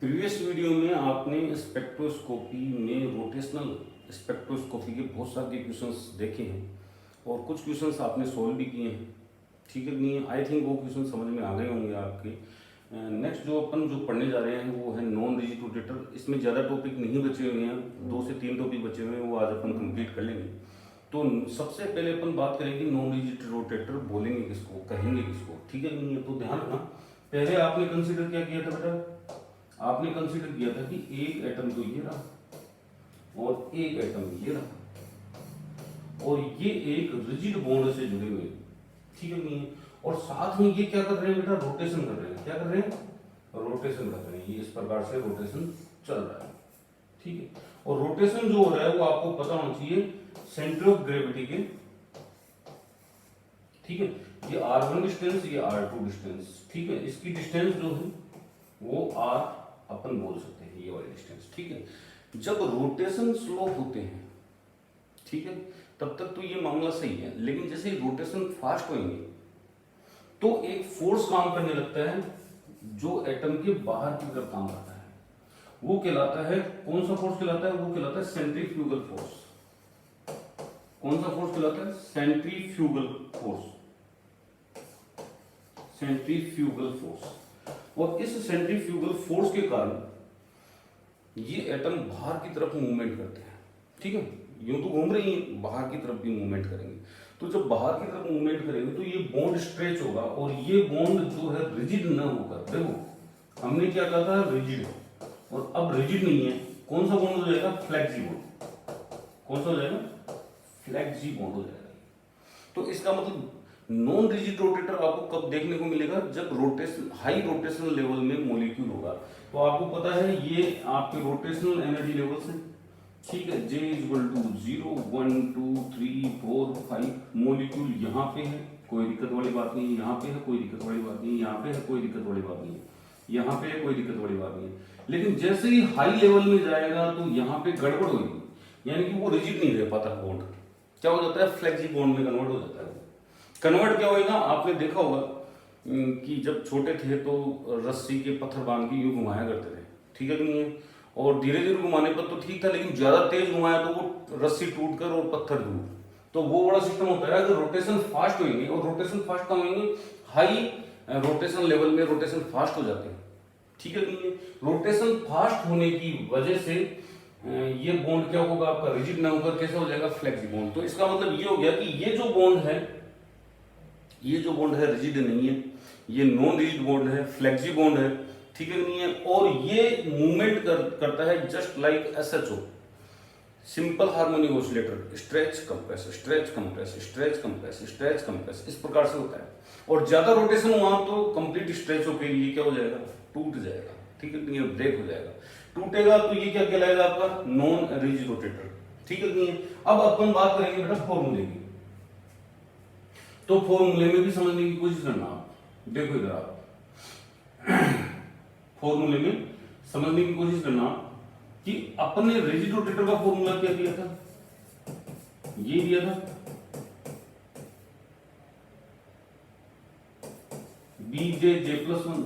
Previous video में आपने spectroscopy में रोटेशनल स्पेक्ट्रोस्कोपी के बहुत सारे क्वेश्चंस देखे हैं और कुछ क्वेश्चंस आपने सॉल्व भी किए हैं। ठीक है नहीं है? आई थिंक वो क्वेश्चन समझ में आ गए होंगे आपके। नेक्स्ट जो अपन जो पढ़ने जा रहे हैं वो है नॉन रिजिड रोटेटर। इसमें ज़्यादा टॉपिक नहीं बचे हुए हैं, 2 से 3 टॉपिक बचे हुए हैं, वो आज अपन कंप्लीट कर लेंगे। तो सबसे पहले अपन बात करेंगे नॉन रिजिड रोटेटर बोलेंगे किसको, कहेंगे किसको। ठीक है नहीं है? तो ध्यान रखना, पहले आपने कंसिडर क्या किया था बेटा? आपने कंसीडर किया था कि एक एटम तो ये रहा और एक एटम ये रहा और ये एक रिजिड बॉन्ड से जुड़े हुए। ठीक है नहीं है? और साथ में ये क्या कर रहे हैं बेटा? रोटेशन कर रहे हैं। क्या कर रहे हैं? रोटेशन कर रहे हैं। ये इस प्रकार से रोटेशन चल रहा है। ठीक है? और रोटेशन जो हो रहा है वो आपको पता होना चाहिए सेंटर ऑफ ग्रेविटी के। ठीक है? ये r1 डिस्टेंस, ये r2 डिस्टेंस। ठीक है? इसकी डिस्टेंस जो है वो r अपन बोल सकते हैं, ये वाली डिस्टेंस। ठीक है? जब रोटेशन स्लो होते हैं, ठीक है, तब तक तो ये मामला सही है, लेकिन जैसे ही रोटेशन फास्ट होंगे तो एक फोर्स काम करने लगता है जो एटम के बाहर की तरफ काम करता है। वो कहलाता है, कौन सा फोर्स कहलाता है? वो कहलाता है सेंट्रीफ्यूगल फोर्स। कौन सा फोर्स कहलाता है? Centrifugal force. Centrifugal force. और इस सेंट्रीफ्यूगल फोर्स के कारण ये एटम बाहर की तरफ मूवमेंट करते हैं। ठीक है? यूं तो घूम रही है, बाहर की तरफ भी मूवमेंट करेंगे। तो जब बाहर की तरफ मूवमेंट करेंगे तो ये बॉन्ड स्ट्रेच होगा और ये बॉन्ड जो है रिजिड न होकर, देखो हमने क्या कहा था? रिजिड, और अब रिजिड नहीं है। कौन सा बॉन्ड हो जाएगा? Flexi bond. कौन सा हो जाएगा? फ्लेक्सी बॉन्ड हो जाएगा। तो इसका मतलब नॉन रिजिड रोटेटर आपको कब देखने को मिलेगा? जब रोटेशन हाई रोटेशनल लेवल में मॉलिक्यूल होगा। तो आपको पता है ये आपके रोटेशनल एनर्जी लेवल्स हैं। ठीक है? J equal to 0 1 2 3 4 5। मॉलिक्यूल यहाँ पे है, कोई दिक्कत वाली बात नहीं है। यहाँ पे है, कोई दिक्कत वाली बात नहीं है। यहाँ पे है, कोई दिक्कत वाली बात नहीं है। यहाँ पे है, कोई दिक्कत वाली बात नहीं है। लेकिन जैसे ही हाई लेवल में जाएगा तो यहाँ पे गड़बड़ होगी, यानी कि वो रिजिड नहीं रह पाता बॉन्ड। क्या हो जाता है? फ्लेक्सी बॉन्ड में कन्वर्ट हो जाता है। कन्वर्ट क्या होएगा? आपने देखा होगा कि जब छोटे थे तो रस्सी के पत्थर बांध के यूं घुमाया करते थे। ठीक है कि नहीं है? और धीरे धीरे घुमाने पर तो ठीक था, लेकिन ज्यादा तेज घुमाया तो वो रस्सी टूटकर और पत्थर दूर। तो वो बड़ा सिस्टम होता है। अगर रोटेशन फास्ट होंगे, और रोटेशन फास्ट कम होंगे, हाई रोटेशन लेवल में रोटेशन फास्ट हो जाते हैं। ठीक है कि नहीं है? रोटेशन फास्ट होने की वजह से ये बॉन्ड क्या होगा? आपका रिजिड ना होकर कैसे हो जाएगा? Flexi bond. तो इसका मतलब ये हो गया कि ये जो बॉन्ड है, ये जो बॉन्ड है रिजिड नहीं है, ये नॉन रिजिड बॉन्ड है, फ्लेक्सी बॉन्ड है। ठीक है नहीं है? और ये मूवमेंट करता है just like SHO, simple harmonic oscillator. Stretch compress, stretch compress, stretch compress, stretch compress, इस प्रकार से होता है। और ज्यादा रोटेशन हुआ तो कंप्लीट स्ट्रेच होकर ये क्या हो जाएगा? टूट जाएगा। ठीक है नहीं है? ब्रेक हो जाएगा। टूटेगा तो ये क्या कहलाएगा? आपका नॉन रिजिड रोटेटर। ठीक है नहीं है? अब अपन बात करेंगे बेटा फॉर्मूले की। तो फॉर्मूले में भी समझने की कोशिश करना। आप देखो इधर, आप फॉर्मूले में समझने की कोशिश करना कि अपन ने रिजिड रोटेटर का फॉर्मूला क्या दिया था? ये दिया था BJ+1।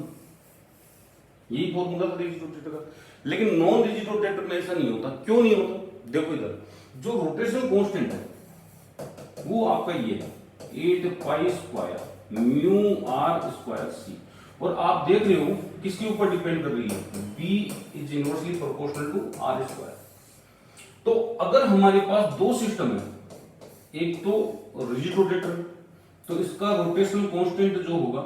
यही फॉर्मूला था रिजिड रोटेटर का। लेकिन नॉन रिजिड रोटेटर में ऐसा नहीं होता। क्यों नहीं होता? देखो इधर, जो रोटेशन कांस्टेंट है वो आपका ये है 8π² μr²c। और आप देख रहे हो किसके ऊपर डिपेंड कर रही है? B is inversely proportional to r²। तो अगर हमारे पास दो सिस्टम है, एक तो रिजिड रोटेटर, तो इसका रोटेशनल कांस्टेंट जो होगा,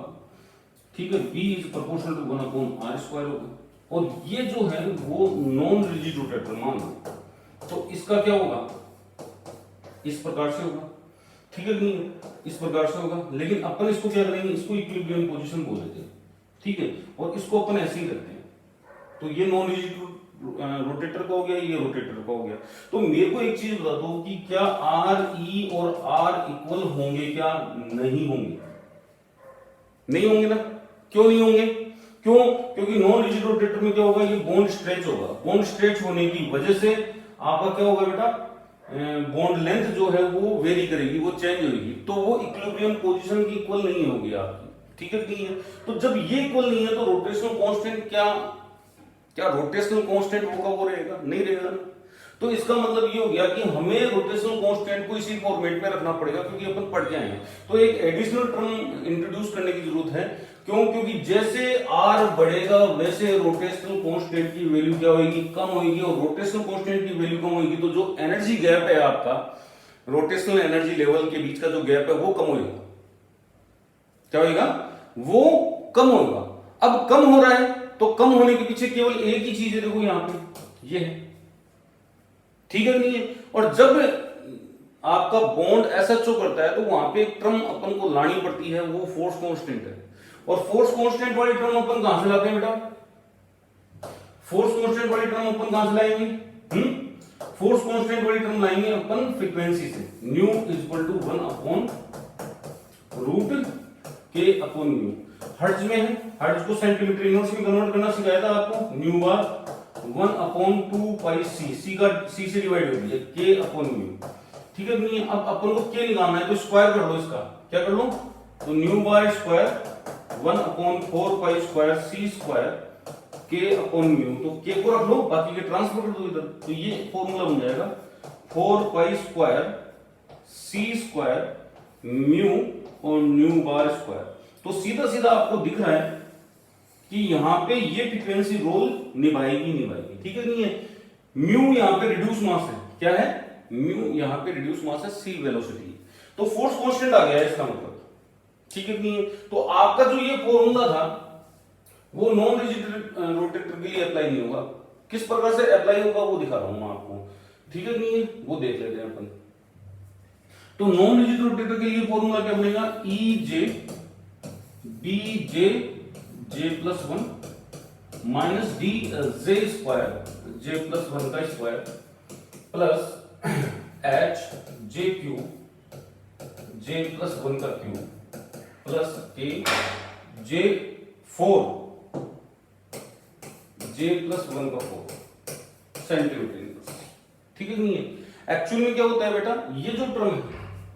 ठीक है, B is proportional to 1/r² होगा। और ये जो है वो नॉन रिजिड रोटेटर मान लो, तो इसका क्या होगा? इस प्रकार से होगा। ठीक है नहीं? इस प्रकार से होगा। लेकिन अपन इसको क्या करेंगे? इसको इक्विलिब्रियम पोजीशन बोल देते हैं। ठीक है? और इसको अपन ऐसे ही रखते हैं। तो ये नॉन रिजिड रोटेटर का हो गया, ये रोटेटर का हो गया। तो मेरे को एक चीज बता दो कि क्या RE और R इक्वल होंगे? क्या नहीं होंगे? नहीं होंगे ना? क्यों नहीं होंगे? क्यों? क्योंकि नॉन रिजिड रोटेटर में क्या होगा? ये बॉन्ड स्ट्रेच होगा। बॉन्ड स्ट्रेच होने की वजह से आपका क्या होगा बेटा? बॉन्ड लेंथ जो है वो वेरी करेगी, वो चेंज होगी। तो वो इक्विलिब्रियम पोजीशन की इक्वल नहीं होगी आपकी। ठीक है नहीं है? तो जब ये इक्वल नहीं है तो रोटेशनल कांस्टेंट क्या क्या रोटेशनल कांस्टेंट वो का वो रहेगा? नहीं रहेगा ना। तो इसका मतलब ये हो गया कि हमें रोटेशनल कांस्टेंट को इसी फॉर्मेट में रखना पड़ेगा, क्योंकि अपन पढ़ के आए हैं। तो एक एडिशनल टर्म इंट्रोड्यूस करने की जरूरत है। क्यों? क्योंकि जैसे आर बढ़ेगा वैसे रोटेशनल कांस्टेंट की वैल्यू क्या होगी? कम होगी। और रोटेशनल कांस्टेंट की वैल्यू कम होगी तो जो एनर्जी गैप है आपका, रोटेशनल एनर्जी लेवल के बीच का जो गैप है वो कम होगा। क्या होगा? वो कम होगा। अब कम हो रहा है तो कम होने के पीछे केवल एक ही चीज है, देखो यहां पे ये है, ठीक है नहीं है? और जब आपका बॉन्ड एसएचओ करता है तो वहां पे एक टर्म अपन को लानी पड़ती है, वो फोर्स कांस्टेंट है। और फोर्स कांस्टेंट वाली टर्म अपन कहां से लाते हैं बेटा? फोर्स कांस्टेंट वाली टर्म अपन कहां से लाएंगे? फोर्स कांस्टेंट वाली टर्म लाएंगे अपन फ्रीक्वेंसी से। Nu is equal to 1 upon root k upon nu. Hertz में है, हर्ट्ज को सेंटीमीटर इनवर्स में कन्वर्ट करना सिखाया था आपको। न्यू बार 1 अपॉन 2 पाई सी, सी से डिवाइड हो गया के अपॉन न्यू, ठीक है नहीं? अब अपन को के निकालना है तो स्क्वायर कर लो इसका। क्या कर लो? तो nu bar square 1 upon 4 pi square सी स्क्वायर के अपॉन न्यू। तो के को रख लो, बाकी के ट्रांसफर कर दो इधर, तो ये फॉर्मूला बन जाएगा 4 पाई स्क्वायर सी स्क्वायर म्यू और न्यू बार स्क्वायर। तो सीधा सीधा आपको दिख रहा है कि यहां पे ये फ्रीक्वेंसी रोल निभाएगी, ठीक है नहीं है? म्यू यहां पे रिड्यूस मास है। क्या है? म्यू यहां पे रिड्यूस मास है, सी वेलोसिटी। तो फोर्स कांस्टेंट आ गया है इसका मतलब, ठीक है नहीं है? तो आपका जो ये फॉर्मूला था वो नॉन रिजिड रोटेटर के लिए अप्लाई नहीं होगा। किस प्रकार से अप्लाई होगा वो दिखा रहा हूं आपको, ठीक है नहीं है? वो देख लेते हैं अपन। तो नॉन रिजिड रोटेटर के लिए फॉर्मूला क्या बनेगा? E J B J J plus 1 minus D J square J plus 1 का square plus H J cube J plus 1 का क्यूब प्लस के जे 4 जे प्लस 1 का 4 सेंटीमीटर इनवर्स, ठीक है नहीं है? एक्चुअल में क्या होता है बेटा? ये जो टर्म है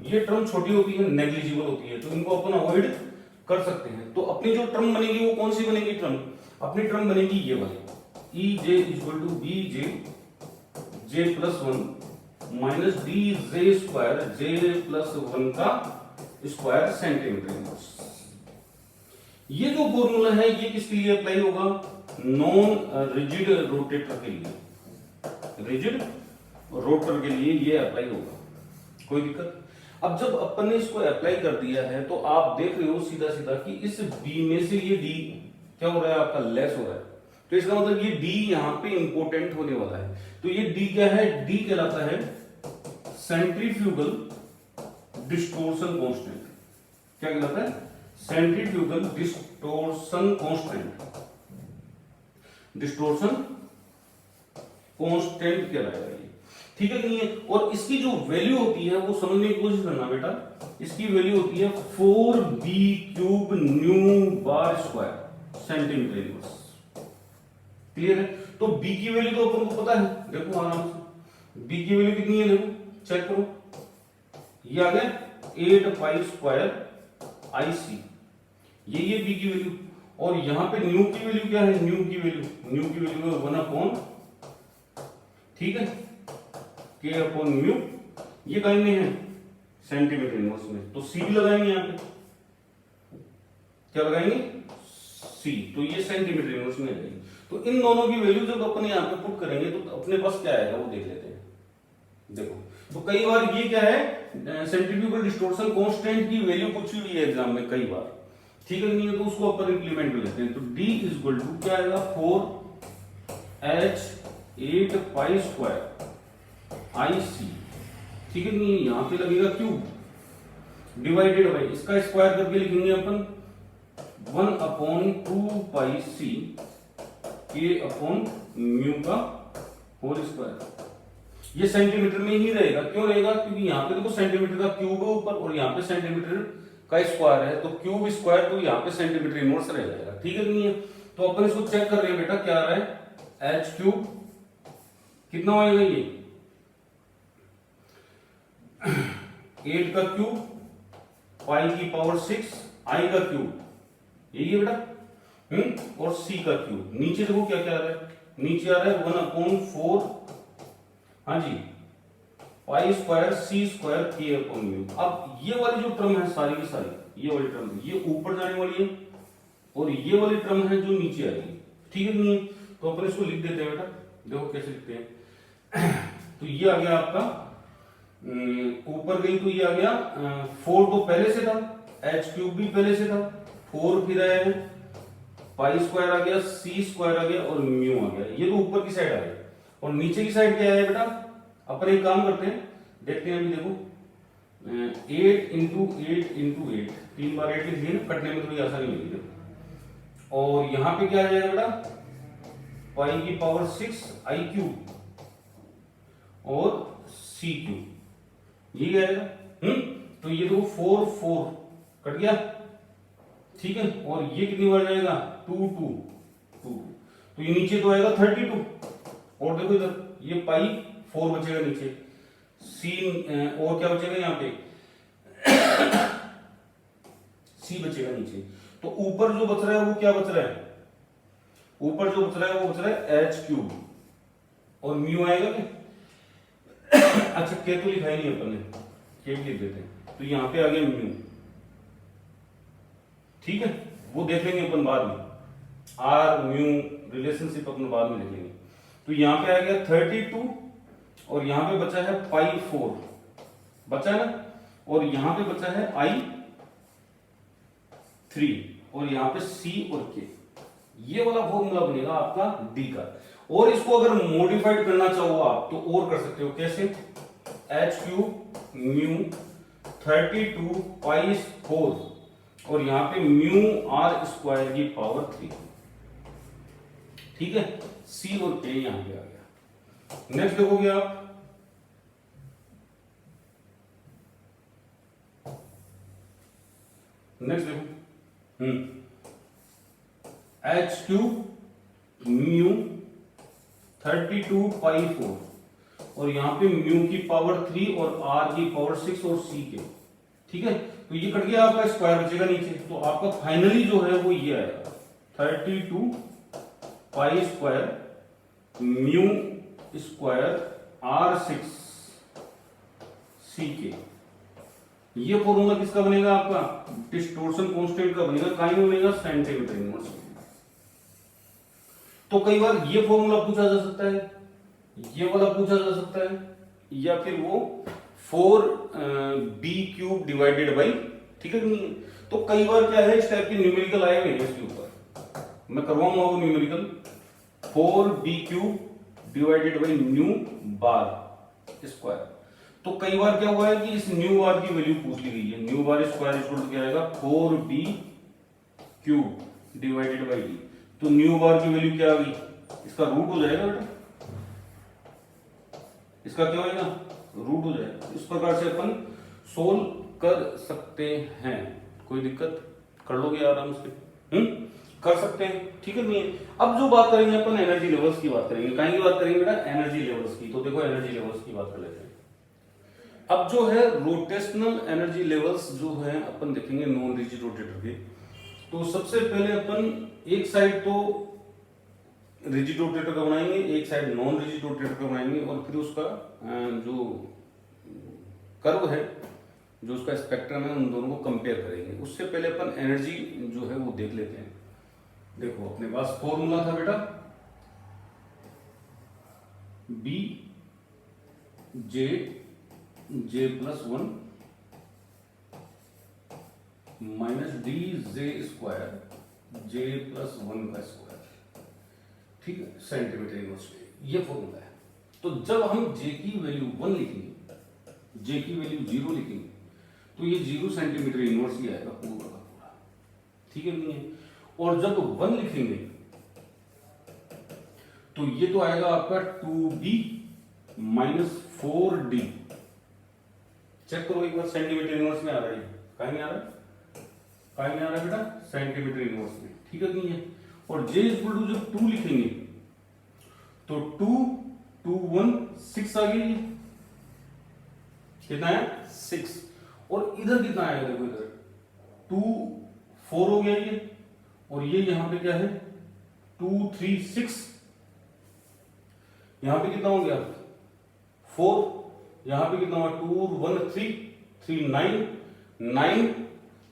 ये टर्म छोटी होती है, नेग्लिजिबल होती है, तो इनको अपन अवॉइड कर सकते हैं। तो अपनी जो टर्म बनेगी वो कौन सी बनेगी टर्म? अपनी टर्म बनेगी ये वाली, E J equal to B J J plus 1 minus D J square J plus 1 का स्क्वायर सेंटीमीटर इनवर्स। ये जो फॉर्मूला है ये किसके लिए अप्लाई होगा? नॉन रिजिड रोटेटर के लिए, रिजिड रोटर के लिए ये अप्लाई होगा। कोई दिक्कत? अब जब अपन ने इसको अप्लाई कर दिया है तो आप देख रहे हो सीधा सीधा कि इस बी में से ये डी क्या हो रहा है? आपका लेस हो रहा है। तो इसका मतलब ये डी यहां पे इंपॉर्टेंट होने वाला है। तो ये डी क्या है? डी कहलाता है सेंट्रीफ्यूगल डिस्टोर्शन कांस्टेंट। क्या कहलाता है? Centrifugal distortion constant, distortion constant कहलाएगा ये, ठीक है नहीं है? और इसकी जो वैल्यू होती है वो समझने की कोशिश करना बेटा। इसकी वैल्यू होती है 4b cube new bar square centimetre inverse. Clear है? तो b की वैल्यू तो अपन को पता है, देखो आराम से b की वैल्यू कितनी है, देखो चेक करो, ये आ गया 8 पाई स्क्वायर आई सी, ये b की वैल्यू। और यहां पे न्यू की वैल्यू क्या है? न्यू की वैल्यू है 1 अपॉन, ठीक है, के अपॉन म्यू। ये कहीं में है सेंटीमीटर इनवर्स में, तो सी भी लगाएंगे यहां पे। क्या लगाएंगे? सी। तो ये सेंटीमीटर इनवर्स में जाएगी। तो इन दोनों की वैल्यू जब अपन यहां पे पुट करेंगे तो अपने पास क्या आएगा वो देख लेते हैं। देखो तो कई बार ये क्या है? सेंट्रीफ्यूगल डिस्टॉर्शन कांस्टेंट की वैल्यू पूछी हुई है एग्जाम में कई बार, ठीक है नहीं है? तो उसको अपन इंप्लीमेंट कर लेते हैं। तो d इज इक्वल टू क्या आएगा? 4h 8 पाई स्क्वायर आई सी, ठीक है नहीं? यहां पे लगेगा क्यूब डिवाइडेड बाई, इसका स्क्वायर करके लिखेंगे अपन 1 अपॉन 2 पाई सी के अपॉन म्यू का होल स्क्वायर। ये सेंटीमीटर में ही रहेगा। क्यों रहेगा? क्योंकि यहां पे देखो सेंटीमीटर का क्यूब है ऊपर और यहां पे सेंटीमीटर का स्क्वायर है, तो क्यूब स्क्वायर तो यहां पे सेंटीमीटर इनवर्स रह जाएगा, ठीक है नहीं है? तो अपन इसको चेक कर रहे हैं बेटा, क्या आ रहा है? एच क्यूब कितना होएगा? ये 8 का क्यूब पाई की पावर 6 आई का क्यूब, यही है बेटा। और सी का क्यूब। नीचे देखो क्या क्या आ रहा है? नीचे आ रहा है 1/4, हाँ जी, पाई स्क्वायर सी स्क्वायर के अपॉन म्यू। अब ये वाली जो टर्म है सारी की सारी, ये वाली टर्म ये ऊपर जाने वाली है और ये वाली टर्म है जो नीचे आ रही है, ठीक है नहीं है? तो अपन इसको लिख देते हैं बेटा, देखो कैसे लिखते हैं। तो ये आ गया आपका, ऊपर गई तो ये आ गया 4 तो पहले से था, एच क्यूब भी पहले से था, 4 फिर आया है, पाई स्क्वायर आ गया, सी स्क्वायर आ गया और म्यू आ गया। ये तो ऊपर की साइड आ गई और नीचे की साइड क्या है बेटा? अपन एक काम करते हैं, देखते हैं अभी, देखो 8 इंटू 8 इंटू 8, 3 बार 8 लिख दिए ना, कटने में थोड़ी आसानी मिलेगी। देखो और यहां पे क्या आ जाएगा बेटा? पाई की पावर 6 आई क्यूब और सी क्यूब, ये आएगा। तो ये देखो 4 4 कट गया, ठीक है। और ये कितनी बार जाएगा? 2 2 2, तो ये नीचे तो आएगा 32। और देखो इधर ये पाई 4 बचेगा नीचे, सी और क्या बचेगा यहाँ पे? सी बचेगा नीचे। तो ऊपर जो बच रहा है वो क्या बच रहा है? ऊपर जो बच रहा है वो बच रहा है एच क्यूब और म्यू आएगा क्या? अच्छा के तो लिखा ही नहीं अपन ने, के भी लिख देते हैं। तो यहाँ पे आ गया म्यू, ठीक है, वो देख लेंगे अपन बाद में, आर म्यू रिलेशनशिप अपन बाद में लिख लेंगे। तो यहाँ पे आ गया 32 और यहाँ पे बचा है पाई 4 बचा है ना, और यहाँ पे बचा है आई 3 और यहाँ पे सी और के। ये वाला फॉर्मूला बनेगा आपका डी का। और इसको अगर मॉडिफाइड करना चाहो आप तो और कर सकते हो, कैसे? एच क्यूब म्यू 32 पाई 4 और यहाँ पे म्यू आर स्क्वायर की पावर 3, ठीक है। सी और के यहाँ पे आ गया। नेक्स्ट देखोगे आप, नेक्स्ट देखो, एच क्यूब म्यू 32 पाई 4 और यहां पे म्यू की पावर 3 और आर की पावर 6 और सी के, ठीक है। तो ये कट गया, आपका स्क्वायर बचेगा नीचे। तो आपका फाइनली जो है वो ये आएगा 32 pi square mu square are 6 सी के। ये फॉर्मूला किसका बनेगा? आपका डिस्टोर्शन कांस्टेंट का बनेगा, काई में बनेगा? Centimetre inverse. तो कई बार ये फॉर्मूला पूछा जा सकता है, ये वाला पूछा जा सकता है, या फिर वो 4b क्यूब डिवाइडेड बाई, ठीक है नहीं? तो कई बार क्या है, इस टाइप के न्यूमेरिकल आए हुए हैं इसके ऊपर, मैं करवाऊंगा वो numerical 4b cube divided by new bar square. तो कई बार क्या हुआ है कि इस न्यू बार की वैल्यू पूछ ली गई है, nu bar square equal to क्या आएगा? 4b cube divided by d. तो न्यू बार की वैल्यू क्या आ गई? इसका रूट हो जाएगा बेटा, इसका क्या होगा? रूट हो जाएगा। इस प्रकार से अपन सोल्व कर सकते हैं, कोई दिक्कत? कर लोगे आराम से, कर सकते हैं, ठीक है नहीं? अब जो बात करेंगे अपन एनर्जी लेवल्स की बात करेंगे। कहीं की बात करेंगे बेटा? एनर्जी लेवल्स की। तो देखो एनर्जी लेवल्स की बात कर लेते हैं। अब जो है रोटेशनल एनर्जी लेवल्स जो है अपन देखेंगे नॉन रिजिड रोटेटर के। तो सबसे पहले अपन एक साइड तो रिजिड रोटेटर का बनाएंगे, एक साइड नॉन रिजिड रोटेटर का बनाएंगे, और फिर उसका जो कर्व है, जो उसका स्पेक्ट्रम है, उन दोनों को कंपेयर करेंगे। उससे पहले अपन एनर्जी जो है वो देख लेते हैं। देखो अपने पास फॉर्मूला था बेटा, B J plus 1 minus D J square J plus 1 का स्क्वायर, ठीक है, सेंटीमीटर इनवर्स में। ये फॉर्मूला है। तो जब हम जे की वैल्यू 1 लिखेंगे, जे की वैल्यू 0 लिखेंगे, तो ये 0 सेंटीमीटर इनवर्स ही आएगा पूरा का पूरा, ठीक है नहीं है? और जब 1 लिखेंगे तो ये तो आएगा आपका 2b माइनस 4d। चेक करो एक बार, सेंटीमीटर इनवर्स में आ रहा है, कहीं नहीं आ रहा? कहीं नहीं आ रहा बेटा? सेंटीमीटर इनवर्स में, ठीक है नहीं है? और j इक्वल टू जब 2 लिखेंगे तो 2 2 1 6 आ गई, कितना है? 6। और इधर कितना आएगा? देखो इधर 2 4 हो गया ये, और ये यहां पे क्या है? 2 3 6, यहाँ पे कितना हो गया 4, यहाँ पे कितना हुआ 2 1 3 3 9 9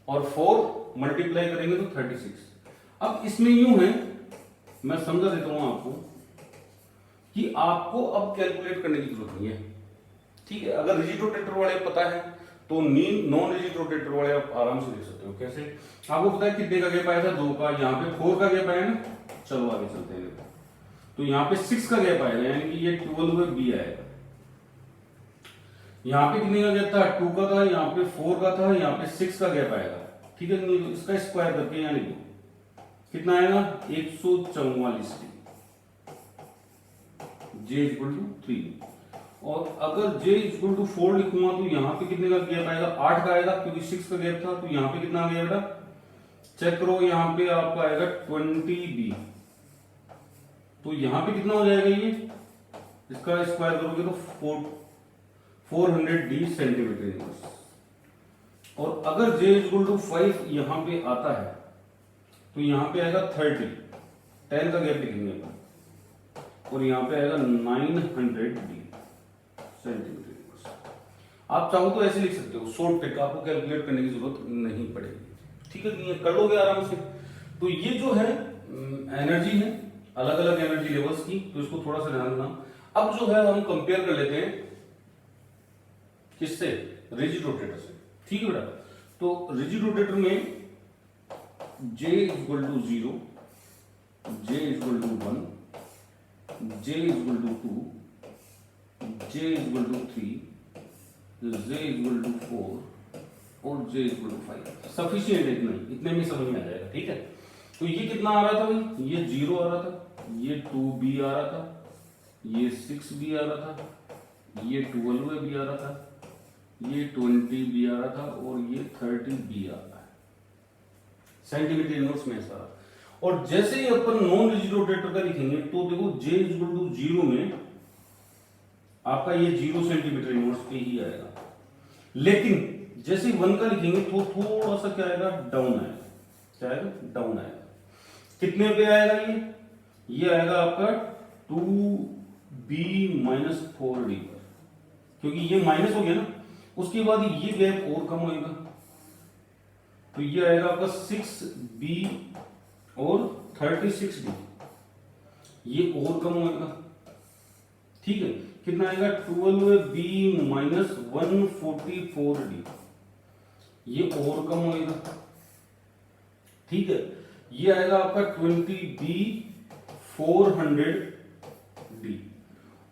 और 4 मल्टीप्लाई करेंगे तो 36। अब इसमें यूं है, मैं समझा देता हूं आपको कि आपको अब कैलकुलेट करने की जरूरत नहीं है, ठीक है। अगर रिजिड रोटेटर वाले पता है तो नॉन रिजिड रोटेटर वाले आप आराम से देख सकते हो। कैसे? आपको पता है कितने का गैप आया था 2 का, यहाँ पे 4 का गैप आया ना। चलो आगे चलते हैं। तो यहाँ पे 6 का गैप आएगा, यानी कि ये 12 बी आएगा। यहाँ पे कितने का गैप था 2 का था, यहाँ पे 4 का था, यहाँ पे 6 का गैप आएगा, ठीक है। तो इसका स्क्वायर करके यानी कितना आएगा 144 जे इक्वल टू 3। और अगर j इक्वल टू 4 लिखूंगा तो यहाँ पे कितने का गैप आएगा 8 का आएगा, क्योंकि 6 का गैप था। तो यहाँ पे कितना आ गया बेटा, चेक करो, यहाँ पे आपका आएगा 20b। तो यहाँ पे कितना हो जाएगा ये, इसका स्क्वायर करोगे तो 400d सेंटीमीटर इनवर्स। और अगर j इक्वल टू 5 यहाँ पे आता है तो यहाँ पे आएगा 10 का गैप लिखेंगे और यहाँ पे आएगा 900d सेंटीमीटर इनवर्स। आप चाहो तो ऐसे लिख सकते हो, शॉर्ट ट्रिक, आपको कैलकुलेट करने की जरूरत नहीं पड़ेगी, ठीक है। ये कर लोगे आराम से। तो ये जो है एनर्जी है अलग अलग एनर्जी लेवल्स की, तो इसको थोड़ा सा ध्यान देना। अब जो है हम कंपेयर कर लेते हैं किससे, रिजिड रोटेटर से, ठीक है बेटा। तो रिजिड रोटेटर में J equal to 0, J equal to 1, J equal to 2, J equal to 3, J equal to 4 और J इक्वल टू 5 सफिशियंट है। इतने में समझ में आ जाएगा, ठीक है। तो ये कितना आ रहा था भाई, ये 0 आ रहा था, ये 2b आ रहा था, ये 6b आ रहा था, ये 12b आ रहा था, ये 20b आ रहा था और ये 30b आ रहा है सेंटीमीटर इनवर्स में सारा। और जैसे ही अपन नॉन रिजिड रोटेटर का लिखेंगे तो देखो J इक्वल टू 0 में आपका ये 0 सेंटीमीटर इनवर्स पे ही आएगा। लेकिन जैसे 1 का लिखेंगे तो थोड़ा सा क्या आएगा, डाउन आएगा। क्या आएगा, डाउन आएगा। कितने पे आएगा ये आएगा आपका 2b माइनस 4d पर, क्योंकि ये माइनस हो गया ना। उसके बाद ये गैप और कम होएगा, तो ये आएगा आपका 6b और 36d, ये और कम होएगा, ठीक है। कितना आएगा 12b माइनस 144d, ये और कम होएगा, ठीक है। ये आएगा आपका 20b 400d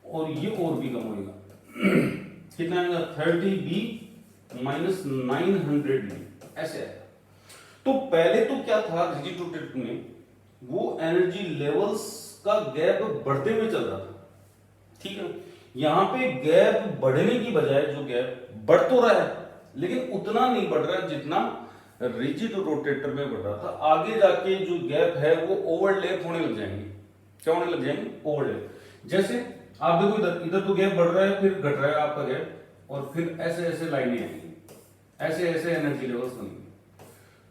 और ये और भी कम होएगा कितना आएगा 30b माइनस 900d, ऐसे आएगा। तो पहले तो क्या था रिजिड रोटेटर में, वो एनर्जी लेवल्स का गैप बढ़ते हुए चल रहा था, ठीक है। यहां पे गैप बढ़ने की बजाय जो गैप बढ़ तो रहा है लेकिन उतना नहीं बढ़ रहा है जितना रिजिड रोटेटर में बढ़ रहा था। आगे जाके जो गैप है वो ओवरलैप होने लग जाएंगे। क्या होने लग जाएंगे, ओवरलैप। जैसे आप देखो इधर तो गैप बढ़ रहा है, फिर घट रहा है आपका गैप, और फिर ऐसे ऐसे लाइनें आएंगी, ऐसे ऐसे एनर्जी लेवल्स बनेंगे।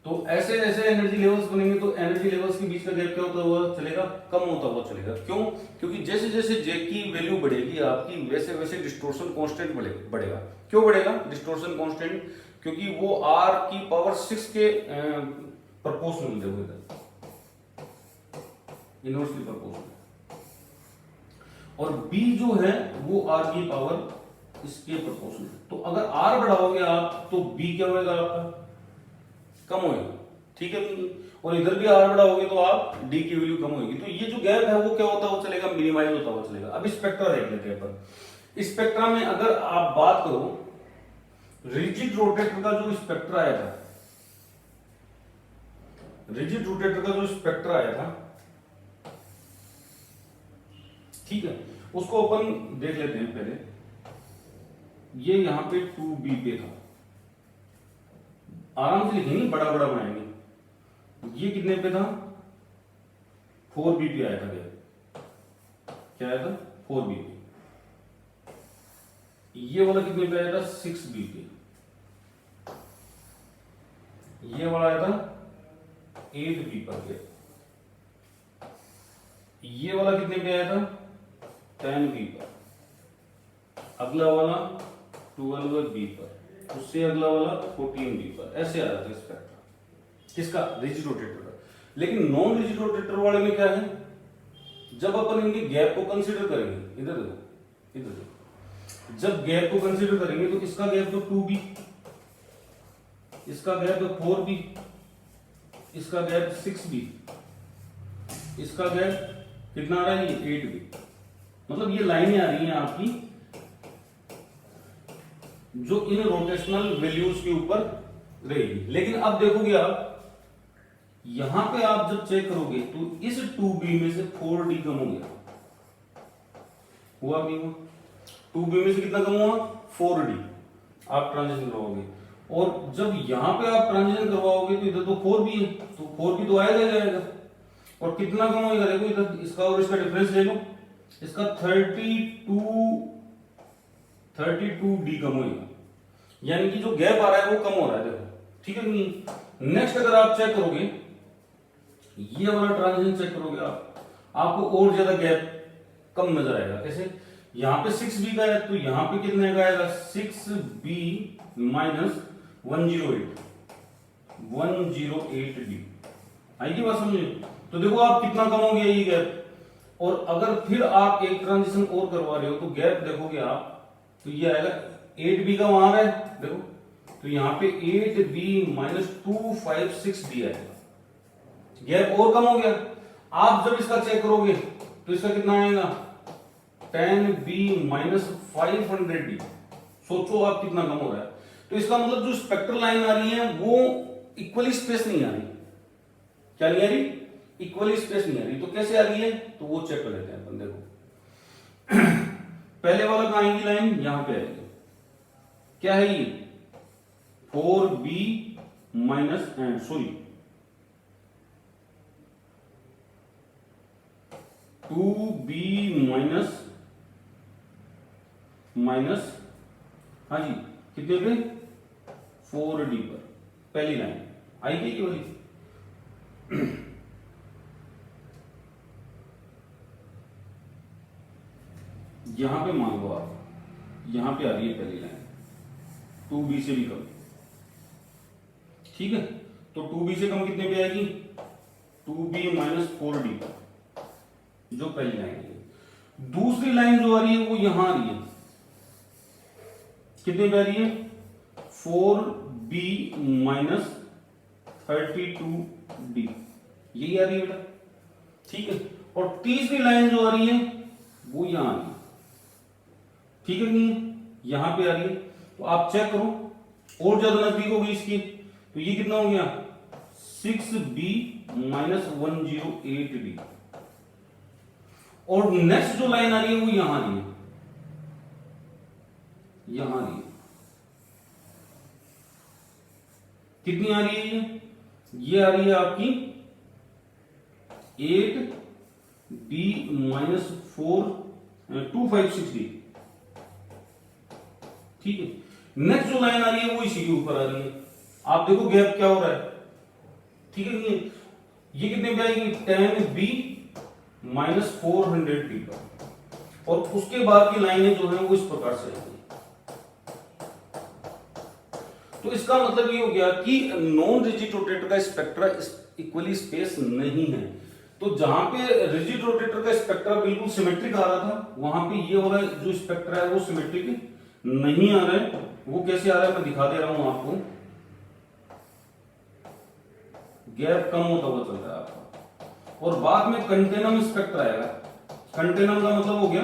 तो ऐसे ऐसे एनर्जी लेवल्स बनेंगे तो एनर्जी लेवल्स के बीच का गैप क्या होता हुआ चलेगा, कम होता हुआ चलेगा। क्यों? क्योंकि जैसे जैसे जे की वैल्यू बढ़ेगी आपकी, वैसे वैसे डिस्टोर्शन कांस्टेंट बढ़ेगा। क्यों बढ़ेगा डिस्टोर्शन कांस्टेंट? क्योंकि वो r की पावर 6 के प्रोपोर्शनल है, वो इनवर्सली प्रोपोर्शनल। और b जो है वो r की पावर इसके प्रोपोर्शनल है। तो अगर r बढ़ाओगे आप तो b क्या होगा आपका, कम होएगा, ठीक है। और इधर भी r बढ़ाओगे तो आप d की वैल्यू कम होगी। तो ये जो गैप है वो क्या होता हुआ चलेगा, मिनिमाइज होता हुआ चलेगा। अब स्पेक्ट्रा देख लेते हैं अपन। स्पेक्ट्रा में अगर आप बात करो, रिजिड रोटेटर का जो स्पेक्ट्रा आया था, रिजिड रोटेटर का जो स्पेक्ट्रा आया था, ठीक है, उसको अपन देख लेते हैं पहले। ये यहां पे 2b पे था, आराम से लिखेंगे, बड़ा बड़ा बनाएंगे। ये कितने पे था, 4b पे आया था। क्या आया था, 4b पे। ये वाला कितने पे आया था, 6b पे। ये वाला आया था 8b पर गया। ये वाला कितने पे आया था, 10b पर, अगला वाला 12b पर, उससे अगला वाला 14b पर, ऐसे आ जाता है स्पेक्ट्रा किसका, रिजिड रोटेटर का। लेकिन नॉन रिजिड रोटेटर वाले में क्या है, जब अपन इनके गैप को कंसीडर करेंगे, इधर देखो, इधर देखो, जब गैप को कंसीडर करेंगे तो इसका गैप तो 2b, इसका गैप तो 4b, इसका गैप 6b, इसका गैप कितना आ रहा है, ये 8b। मतलब ये लाइनें आ रही हैं आपकी जो इन रोटेशनल वैल्यूज के ऊपर रहेगी। लेकिन अब देखोगे आप यहां पे, आप जब चेक करोगे तो इस 2b में से 4d कम हो गया, हुआ नहीं हुआ, 2b में से कितना कम हुआ, 4d। आप ट्रांजिशन करवाओगे और जब यहां पे आप ट्रांजिशन करवाओगे तो इधर तो 4b है, तो 4b तो आएगा ही आएगा। और कितना कम होगा, देखो इधर इसका और इसका डिफरेंस ले लो, इसका 32d कम होगा, यानी कि जो गैप आ रहा है वो कम हो रहा है, देखो ठीक है कि नहीं। नेक्स्ट अगर आप चेक करोगे, ये वाला ट्रांजिशन चेक करोगे आपको और ज्यादा गैप कम नजर आएगा। कैसे, यहां पे 6b का है तो यहां पे कितने का आएगा, 6b माइनस 108d। आएगी बात समझ। तो देखो आप कितना कम हो गया ये गैप। और अगर फिर आप एक ट्रांजिशन और करवा रहे हो तो गैप देखोगे आप, तो ये आएगा 8b का वहां है, देखो तो यहां पे 8b माइनस 256d आएगा, गैप और कम हो गया। आप जब इसका चेक करोगे तो इसका कितना आएगा, 10b माइनस 500d। सोचो आप कितना कम हो रहा है। तो इसका मतलब जो स्पेक्ट्रल लाइन आ रही है वो इक्वली स्पेस नहीं आ रही। क्या नहीं आ रही, इक्वली स्पेस नहीं आ रही। तो कैसे आ रही है, तो वो चेक कर लेते हैं अपन। देखो पहले वाला कहां आएगी लाइन, यहां पे आएगी, क्या है ये 4b minus sorry 2b minus हाँ जी कितने पे, 4d पर, पहली लाइन आई गई वाली। यहां पे मान लो आप, यहां पे आ रही है पहली लाइन 2b से भी कम, ठीक है। तो 2b से कम कितने पे आएगी, 2b माइनस 4d पर, जो पहली लाइन है। दूसरी लाइन जो आ रही है वो यहां आ रही है, कितने पे आ रही है, 4b माइनस 32d, यही आ रही है बेटा, ठीक है। और तीसरी लाइन जो आ रही है वो यहां आ रही है, ठीक है नहीं, यहां पे आ रही है। तो आप चेक करो और ज्यादा नजदीक होगी इसकी, तो ये कितना हो गया, 6b माइनस 108d। और नेक्स्ट जो लाइन आ रही है वो यहां आ रही है, यहां आ रही है, कितनी आ रही है ये आ रही है आपकी 8b माइनस 256d, ठीक है। नेक्स्ट जो लाइन आ रही है वो इसी के ऊपर आ रही है। आप देखो गैप क्या हो रहा है, ठीक है। ये कितने पे आएगी, 10b माइनस 400d पर, और उसके बाद की लाइनें जो है वो इस प्रकार से आएंगी। तो इसका मतलब ये हो गया कि नॉन रिजिड रोटेटर का स्पेक्ट्रा इक्वली स्पेस नहीं है। तो जहां पे रिजिड रोटेटर का स्पेक्ट्रा बिल्कुल सिमेट्रिक आ रहा था, वहां पे ये वाला जो स्पेक्ट्रा है वो सिमेट्रिक नहीं आ रहा है। वो कैसे आ रहा है मैं दिखा दे रहा हूं आपको, गैप कम होता हुआ चल रहा है आपका, और बाद में कंटिन्यूम स्पेक्ट्रा आएगा। कंटिन्यूम का मतलब हो गया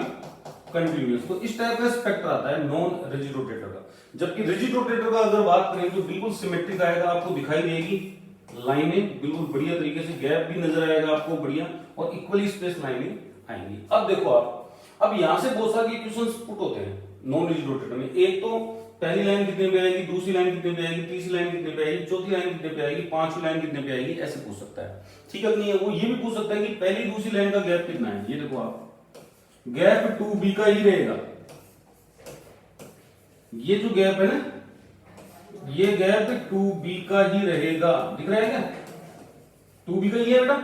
कंटिन्यूअस। तो इस टाइप का स्पेक्ट्रा आता है नॉन रिजिड रोटेटर का। जबकि रिजिड रोटेटर का अगर बात करें तो बिल्कुल सिमेट्रिक आएगा, आपको दिखाई देगी लाइनें बिल्कुल बढ़िया तरीके से, गैप भी नजर आएगा आपको बढ़िया, और इक्वली स्पेस लाइनें आएंगी। अब देखो आप, अब यहां से बहुत सारे इक्वेशंस पुट होते हैं नॉन रिजिड रोटेटर में। एक तो पहली लाइन कितने पे आएगी, दूसरी लाइन कितने पे आएगी, तीसरी लाइन कितने पे आएगी, चौथी लाइन कितने पे आएगी, पांचवी लाइन कितने पे आएगी, ऐसे पूछ सकता है, ठीक है। नहीं है वो ये भी पूछ सकता है कि पहली दूसरी लाइन का गैप कितना है। ये देखो आप, गैप 2b का ही रहेगा। ये जो गैप है ना, ये गैप 2b का ही रहेगा, दिख रहा है क्या, 2b का ही है बेटा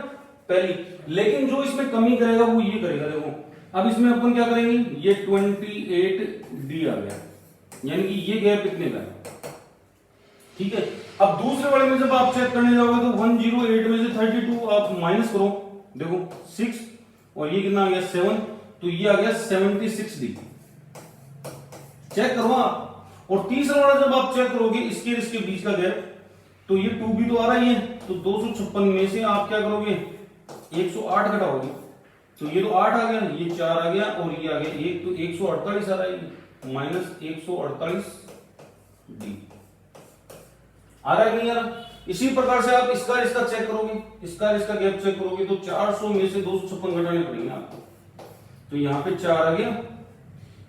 पहली। लेकिन जो इसमें कमी करेगा वो ये करेगा, देखो अब इसमें अपन क्या करेंगे, ये 28D आ गया, यानी कि ये गैप कितने का है, ठीक है। अब दूसरे वाले में जब आप चेक करने जाओगे तो 108 में से 32 आप माइनस करो, देखो 6 और ये कितना आ गया 7, तो ये आ गया 76D, चेक करो आप। और तीसरा वाला जब आप चेक करोगे इसके इसके बीच का गैप, तो ये 2B तो आ रहा ही है, तो 256 में से आप क्या करोगे 108 घटाओगे, तो ये तो 8 आ गया, ये 4 आ गया और ये आ गया 1, तो 148 आ रहा है, माइनस 148D आ रहा है नहीं आ रहा। इसी प्रकार से आप इसका इसका चेक करोगे, इसका इसका गैप चेक करोगे तो 400 में से 256 घटाने पड़ेंगे आपको, तो यहाँ पे 4 आ गया,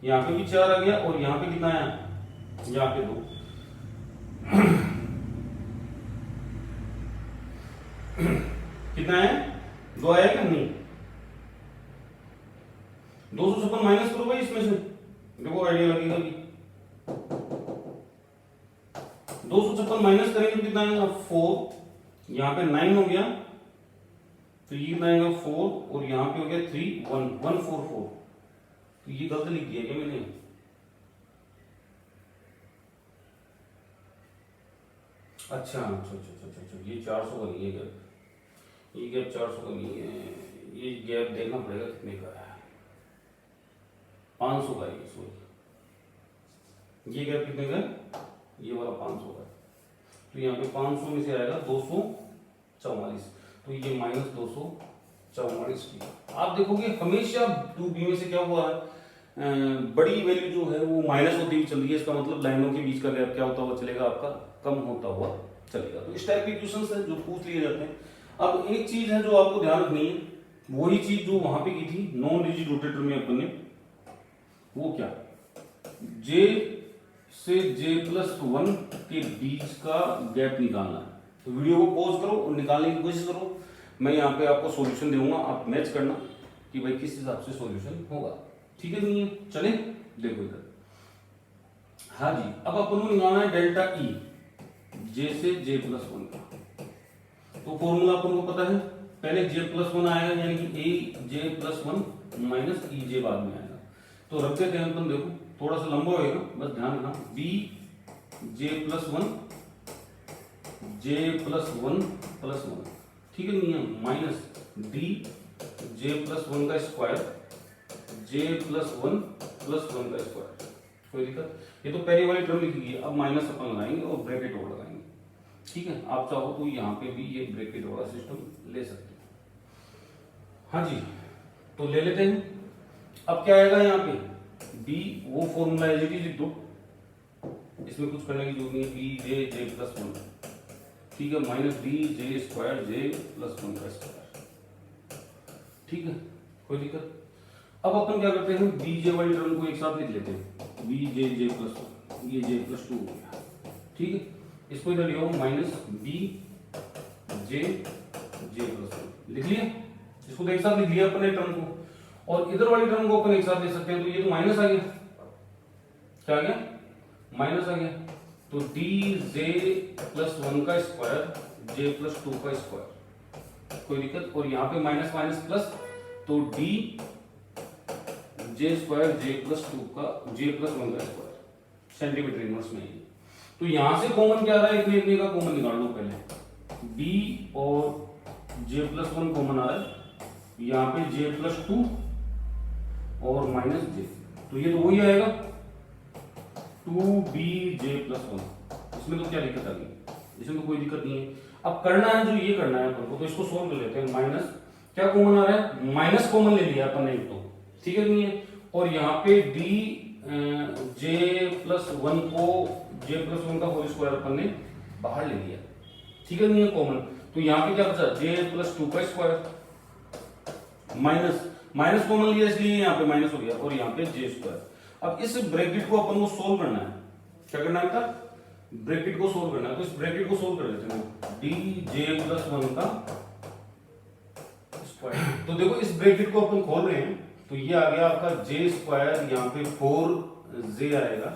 यहाँ पे भी 4 आ गया और यहाँ पे कितना आया, यहाँ पे 2 कितना है 2 आया क्या, नहीं 256 माइनस करो भाई इसमें से, देखो आइडिया लगेगा कि 256 माइनस करेंगे तो कितना आएगा 4, यहाँ पे 9 हो गया, तो ये कितना आएगा 4 और यहाँ पे हो गया 3, 144, तो ये गलत लिख दिया क्या मैंने, अच्छा अच्छा अच्छा अच्छा अच्छा, ये 400 का नहीं है गैप, ये गैप 400 का नहीं है, ये गैप देखना पड़ेगा कितने का है, 500 का है, सॉरी ये गैप कितने का है, ये वाला 500 का है, तो यहाँ पे 500 में से आएगा 244, तो ये माइनस 244 की। आप देखोगे हमेशा 2B में से क्या हुआ है, बड़ी वैल्यू जो है वो माइनस होती हुई चल रही है, इसका मतलब लाइनों के बीच का गैप क्या होता हुआ चलेगा, आपका कम होता हुआ चलेगा। तो इस टाइप के क्वेश्चंस है जो पूछ लिए जाते हैं। अब एक चीज है जो आपको ध्यान रखनी है, वही चीज जो वहां पे की थी नॉन रिजिड रोटेटर में अपन ने, वो क्या, J से J+1 के बीच का गैप निकालना है। तो वीडियो को पॉज करो और निकालने की कोशिश करो, मैं यहाँ पे आपको सॉल्यूशन दूंगा, आप मैच करना कि भाई किस हिसाब से सॉल्यूशन होगा, ठीक है नहीं है। चले देखो इधर, हाँ जी, अब अपन को निकालना है डेल्टा E J से J+1 का। तो फॉर्मूला अपन को पता है, पहले J+1 आएगा यानी कि AJ+1 माइनस EJ बाद में आएगा, तो रख देते हैं अपन, देखो थोड़ा सा लंबा होएगा, बस ध्यान रखना, BJ+1 J+1+1, ठीक है नहीं है, माइनस DJ+1 का स्क्वायर J+1+1 का स्क्वायर, कोई दिक्कत, ये तो पहली वाली टर्म लिखी है, अब माइनस अपन लगाएंगे और ब्रैकेट और लगाएंगे, ठीक है। आप चाहो तो यहाँ पे भी ये ब्रैकेट वाला सिस्टम ले सकते हैं, हाँ जी, तो ले लेते हैं। अब क्या आएगा यहाँ पे B, वो फॉर्मूला एज इट इज लिख दो, इसमें कुछ करने की जरूरत नहीं है, BJ+1, ठीक है, माइनस BJ² J+1 का स्क्वायर, ठीक है, कोई दिक्कत। अब अपन क्या करते हैं, BJ वाली टर्म को एक साथ लिख लेते हैं, BJ+1, ये J+2 हो गया, ठीक है, इसको इधर लियो माइनस BJ+1 लिख लिया, इसको तो एक साथ लिख लिया अपने टर्म को, और इधर वाली टर्म को अपन एक साथ ले सकते हैं, तो ये तो माइनस आ गया, क्या आ गया, माइनस आ गया, तो DJ+1 का स्क्वायर J+2 का स्क्वायर, कोई दिक्कत, और यहाँ पे माइनस माइनस प्लस, तो DJ² J+2 का J+1 का स्क्वायर सेंटीमीटर इनवर्स में। तो यहां से कॉमन क्या आ रहा है, इतने इतने का कॉमन निकाल लो पहले, B और J+1 कॉमन आ रहा है, यहाँ पे J+2 और माइनस J, तो ये तो वही आएगा 2BJ+1, इसमें तो क्या दिक्कत आ गई, इसमें तो कोई दिक्कत नहीं है। अब करना है जो ये करना है अपन को, तो इसको सोल्व कर लेते हैं, माइनस क्या कॉमन आ रहा है, माइनस कॉमन ले लिया अपन ने एक, तो ठीक है नहीं है, और यहाँ पे J+1 को J+1 का होल स्क्वायर अपन ने बाहर ले लिया, ठीक है नहीं है, कॉमन, तो यहाँ पे क्या बचा J+2 का स्क्वायर, माइनस माइनस कॉमन लिया इसलिए यहाँ पे माइनस हो गया, और यहाँ पे J²। अब इस ब्रैकेट को अपन को सोल्व करना है, क्या करना है, ब्रैकेट को सोल्व करना है, तो इस ब्रैकेट को सोल्व कर लेते हैं, DJ+1 का स्क्वायर। तो देखो इस ब्रैकेट को अपन खोल रहे हैं, तो ये आ गया आपका J², यहाँ पे 4J आएगा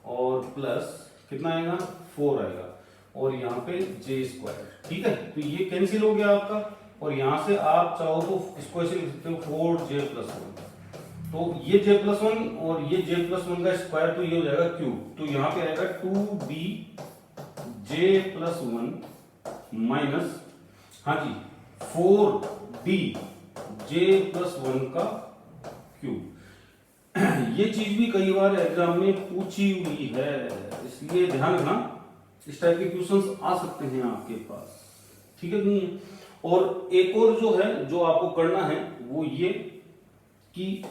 और प्लस कितना आएगा 4 आएगा, और यहाँ पे J², ठीक है, तो ये कैंसिल हो गया आपका, और यहाँ से आप चाहो तो इसको ऐसे लिख सकते हो 4J+1, तो ये जे प्लस वन और ये जे प्लस वन का स्क्वायर, तो ये हो जाएगा क्यूब, तो यहां पे आएगा 2b जे प्लस वन माइनस, हाँ जी, 4b जे प्लस वन का क्यूब। ये चीज भी कई बार एग्जाम में पूछी हुई है, इसलिए ध्यान रखना, इस टाइप के क्वेश्चंस आ सकते हैं आपके पास, ठीक है नहीं है। और एक और जो है, जो आपको करना है वो ये कि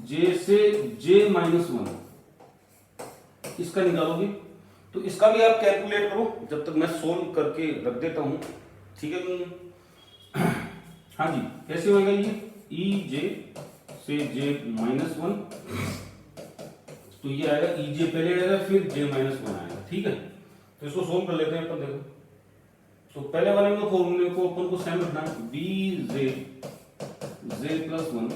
जे से जे माइनस वन इसका निकालोगे, तो इसका भी आप कैलकुलेट करो जब तक मैं सोल्व करके रख देता हूं, ठीक है नहीं है। हाँ जी, कैसे होगा ये, ई जे से जे माइनस वन, तो ये आएगा ई जे पहले आएगा फिर जे माइनस वन आएगा, ठीक है। तो इसको सोल्व कर लेते हैं अपन, देखो तो पहले वाले में फॉर्मूले को अपन को सेम रखना है, B J J plus one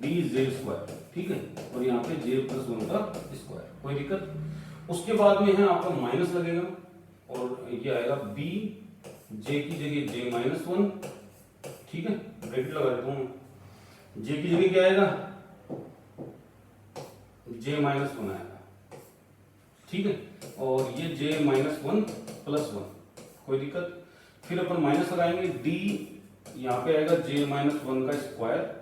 B J square, ठीक है, और यहाँ पे जे प्लस वन का स्क्वायर, कोई दिक्कत। उसके बाद में है आपका माइनस लगेगा और ये आएगा बी जे की जगह जे माइनस वन, ठीक है, ब्रैकेट लगा देता हूँ, जे की जगह क्या आएगा, जे माइनस वन आएगा, ठीक है, और ये जे माइनस वन प्लस वन, कोई दिक्कत। फिर अपन माइनस लगाएंगे, डी यहाँ पे आएगा जे माइनस वन का स्क्वायर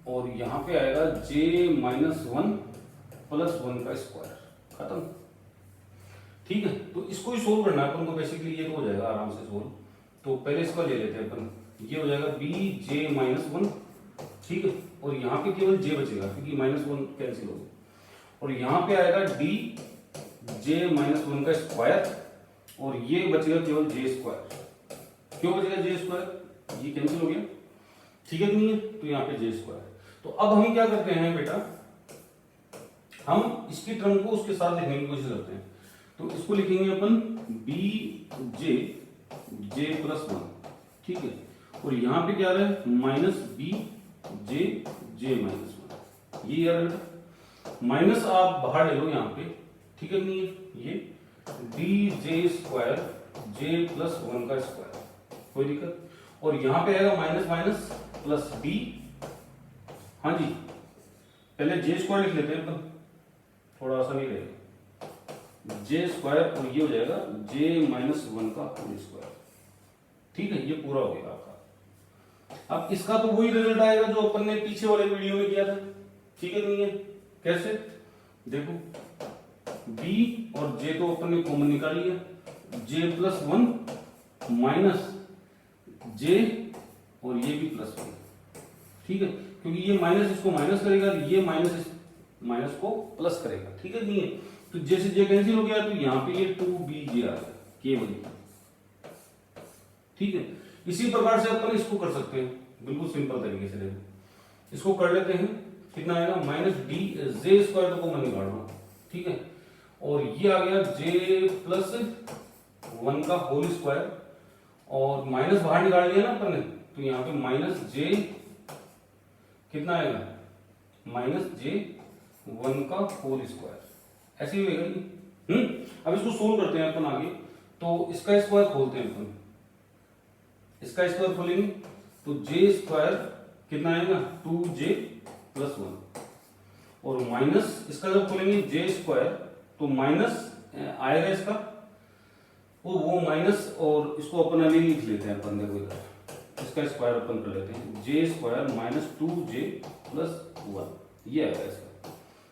और यहाँ पे आएगा जे माइनस वन प्लस वन का स्क्वायर, खत्म, ठीक है। तो इसको ही सोल्व करना है अपन को, बेसिकली ये तो हो जाएगा आराम से सोल्व। तो पहले इसका ले लेते हैं अपन, ये हो जाएगा बी जे माइनस वन, ठीक है, और यहाँ पे केवल जे बचेगा क्योंकि माइनस वन कैंसिल हो गया, और यहाँ पे आएगा डी जे माइनस वन का स्क्वायर और ये बचेगा केवल जे स्क्वायर। क्यों बचेगा जे स्क्वायर, ये कैंसिल हो गया, ठीक है नहीं है, तो यहाँ पे जे स्क्वायर। तो अब हम क्या करते हैं बेटा, हम इसकी टर्म को उसके साथ लिखने की कोशिश करते हैं, तो इसको लिखेंगे अपन B J J plus one, ठीक है, और यहाँ पे क्या रहा माइनस बी जे जे माइनस वन, ये यार माइनस आप बाहर ले लो यहाँ पे, ठीक है नहीं है, ये D J square J plus one का स्क्वायर, कोई दिक्कत, और यहाँ पे आएगा माइनस माइनस प्लस डी, हाँ जी, पहले जे स्क्वायर लिख लेते हैं अपन, थोड़ा आसान ही रहेगा, जे स्क्वायर और ये हो जाएगा जे माइनस वन का होल स्क्वायर, ठीक है, ये पूरा हो गया आपका। अब इसका तो वही रिजल्ट आएगा जो अपन ने पीछे वाले वीडियो में किया था, ठीक है नहीं है, कैसे, देखो b और j तो अपन ने कॉमन निकाल लिया, j plus one minus j और ये भी प्लस वन, ठीक है, क्योंकि ये माइनस इसको माइनस करेगा, ये माइनस इस माइनस को प्लस करेगा, ठीक है नहीं है, तो जैसे j कैंसिल हो गया तो यहाँ पे ये 2bj आ गया केवल, ठीक है। इसी प्रकार से अपन इसको कर सकते हैं, बिल्कुल सिंपल तरीके से, देखो इसको कर लेते हैं, कितना आएगा माइनस डी जे स्क्वायर तो कॉमन निकालना, ठीक है, और ये आ गया जे प्लस वन का होल स्क्वायर और माइनस बाहर निकाल लिया ना अपन ने, तो यहाँ पे माइनस जे कितना आएगा माइनस जे वन का होल स्क्वायर, ऐसे ही होगा। अब इसको सोल्व करते हैं अपन आगे, तो इसका स्क्वायर खोलते हैं अपन, इसका स्क्वायर खोलेंगे तो जे स्क्वायर कितना आएगा 2j प्लस वन, और माइनस इसका जब खोलेंगे जे स्क्वायर तो माइनस आएगा इसका, और वो माइनस, और इसको अपन अभी लिख लेते हैं अपन, देखो इधर इसका स्क्वायर अपन कर लेते हैं, J square minus 2j plus one, ये आएगा इसका।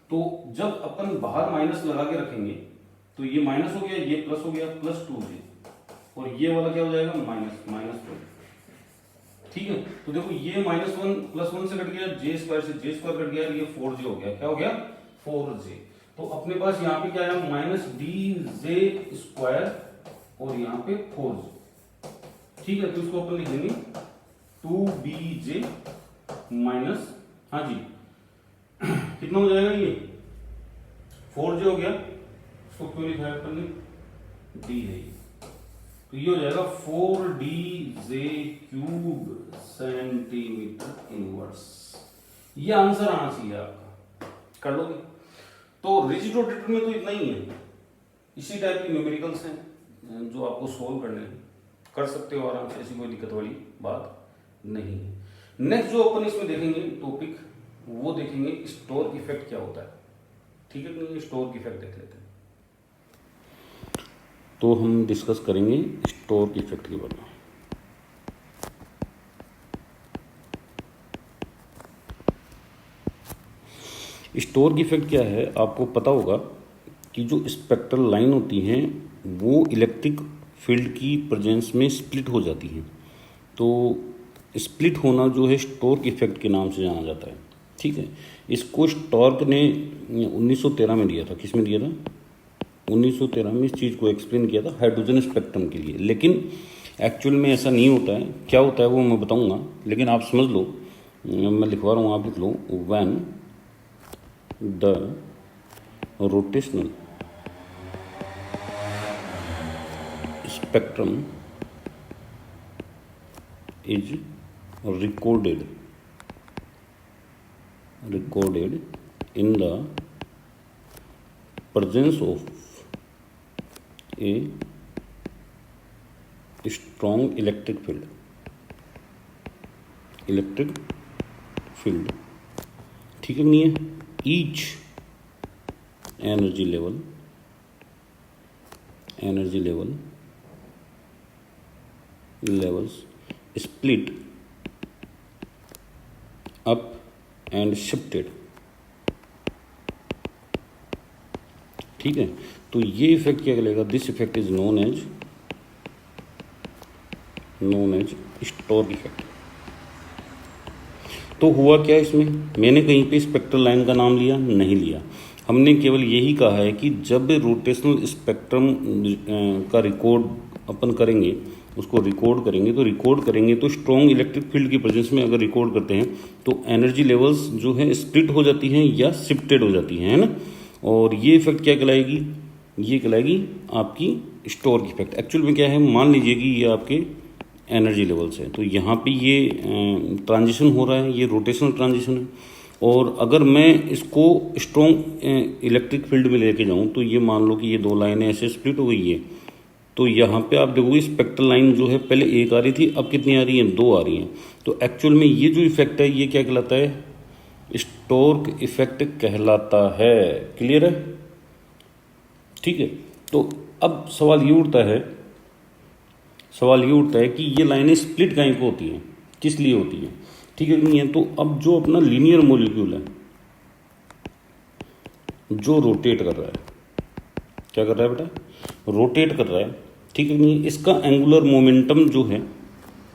तो जब अपन बाहर माइनस लगा के रखेंगे तो ये माइनस हो गया, ये प्लस हो गया, प्लस 2j, और ये वाला क्या हो जाएगा माइनस माइनस वन, ठीक है। तो देखो ये माइनस वन प्लस वन से कट गया, जे स्क्वायर से जे स्क्वायर कट गया, ये 4j हो गया, क्या हो गया 4j। तो अपने पास यहाँ पे क्या है माइनस डी जे स्क्वायर और यहाँ पे 4j, ठीक है। तो इसको अपन लिख देंगे 2bj माइनस, हाँ जी, कितना हो जाएगा ये 4j हो गया, इसको क्यों लिखा है अपन ने, डी है, तो ये हो जाएगा 4dj क्यूब सेंटीमीटर इनवर्स, ये आंसर आना चाहिए आपका, कर लोगे। तो रिजिड रोटेटर में तो इतना ही है, इसी टाइप की न्यूमेरिकल्स हैं जो आपको सोल्व करने हैं, कर सकते हो आराम से, ऐसी कोई दिक्कत वाली बात नहीं है। नेक्स्ट जो अपन इसमें देखेंगे टॉपिक वो देखेंगे स्टोर्क इफेक्ट क्या होता है। ठीक है कि नहीं, स्टोर्क इफेक्ट देख लेते हैं। तो हम डिस्कस करेंगे स्टोर्क इफेक्ट के बारे में। स्टोर्क इफेक्ट क्या है, आपको पता होगा कि जो स्पेक्ट्रल लाइन होती हैं वो इलेक्ट्रिक फील्ड की प्रेजेंस में स्प्लिट हो जाती हैं। तो स्प्लिट होना जो है स्टोर्क इफेक्ट के नाम से जाना जाता है। ठीक है, इसको स्टोर्क ने 1913 में दिया था। किस में दिया था? 1913 में इस चीज़ को एक्सप्लेन किया था हाइड्रोजन स्पेक्ट्रम के लिए। लेकिन एक्चुअल में ऐसा नहीं होता है। क्या होता है वो मैं बताऊंगा, लेकिन आप समझ लो, मैं लिखवा रहा हूँ, आप लिख लो। When the rotational spectrum is recorded in the presence of a strong electric field ठीक है नहीं है, each energy level levels split up and shifted। ठीक है, तो ये इफेक्ट क्या करेगा? This effect is known as Stark effect. तो हुआ क्या इसमें? मैंने कहीं पे स्पेक्ट्रल लाइन का नाम लिया नहीं लिया, हमने केवल यही कहा है कि जब रोटेशनल स्पेक्ट्रम का रिकॉर्ड अपन करेंगे, उसको रिकॉर्ड करेंगे तो स्ट्रॉन्ग इलेक्ट्रिक फील्ड की प्रेजेंस में अगर रिकॉर्ड करते हैं तो एनर्जी लेवल्स जो है स्प्लिट हो जाती हैं या शिफ्टेड हो जाती हैं, है ना। और ये इफेक्ट क्या कहलाएगी? ये कहलाएगी आपकी स्टोर्क इफेक्ट। एक्चुअल में क्या है, मान लीजिए कि ये आपके एनर्जी लेवल्स हैं, तो यहाँ पे ये ट्रांजिशन हो रहा है, ये रोटेशनल ट्रांजिशन है। और अगर मैं इसको स्ट्रॉन्ग इलेक्ट्रिक फील्ड में लेके जाऊँ तो ये मान लो कि ये दो लाइनें ऐसे स्प्लिट हो गई है। तो यहाँ पे आप देखोगे स्पेक्ट्रल लाइन जो है पहले एक आ रही थी, अब कितनी आ रही है? दो आ रही हैं। तो एक्चुअल में ये जो इफेक्ट है ये क्या कहलाता है? स्टोर्क इफेक्ट कहलाता है। क्लियर है? ठीक है, तो अब सवाल ये उठता है कि ये लाइनें स्प्लिट काहे को होती हैं, किस लिए होती हैं? ठीक है नहीं है, तो अब जो अपना लीनियर मॉलिक्यूल है जो रोटेट कर रहा है, क्या कर रहा है बेटा? रोटेट कर रहा है। ठीक है नहीं, इसका एंगुलर मोमेंटम जो है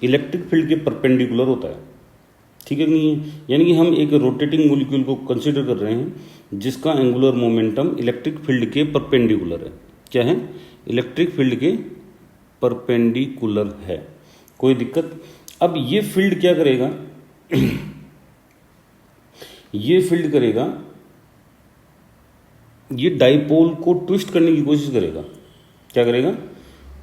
इलेक्ट्रिक फील्ड के परपेंडिकुलर होता है। ठीक है नहीं है, यानी कि हम एक रोटेटिंग मॉलिक्यूल को कंसीडर कर रहे हैं जिसका एंगुलर मोमेंटम इलेक्ट्रिक फील्ड के परपेंडिकुलर है। क्या है? इलेक्ट्रिक फील्ड के परपेंडिकुलर है। कोई दिक्कत? अब ये फील्ड क्या करेगा? ये फील्ड करेगा, ये डाइपोल को ट्विस्ट करने की कोशिश करेगा। क्या करेगा?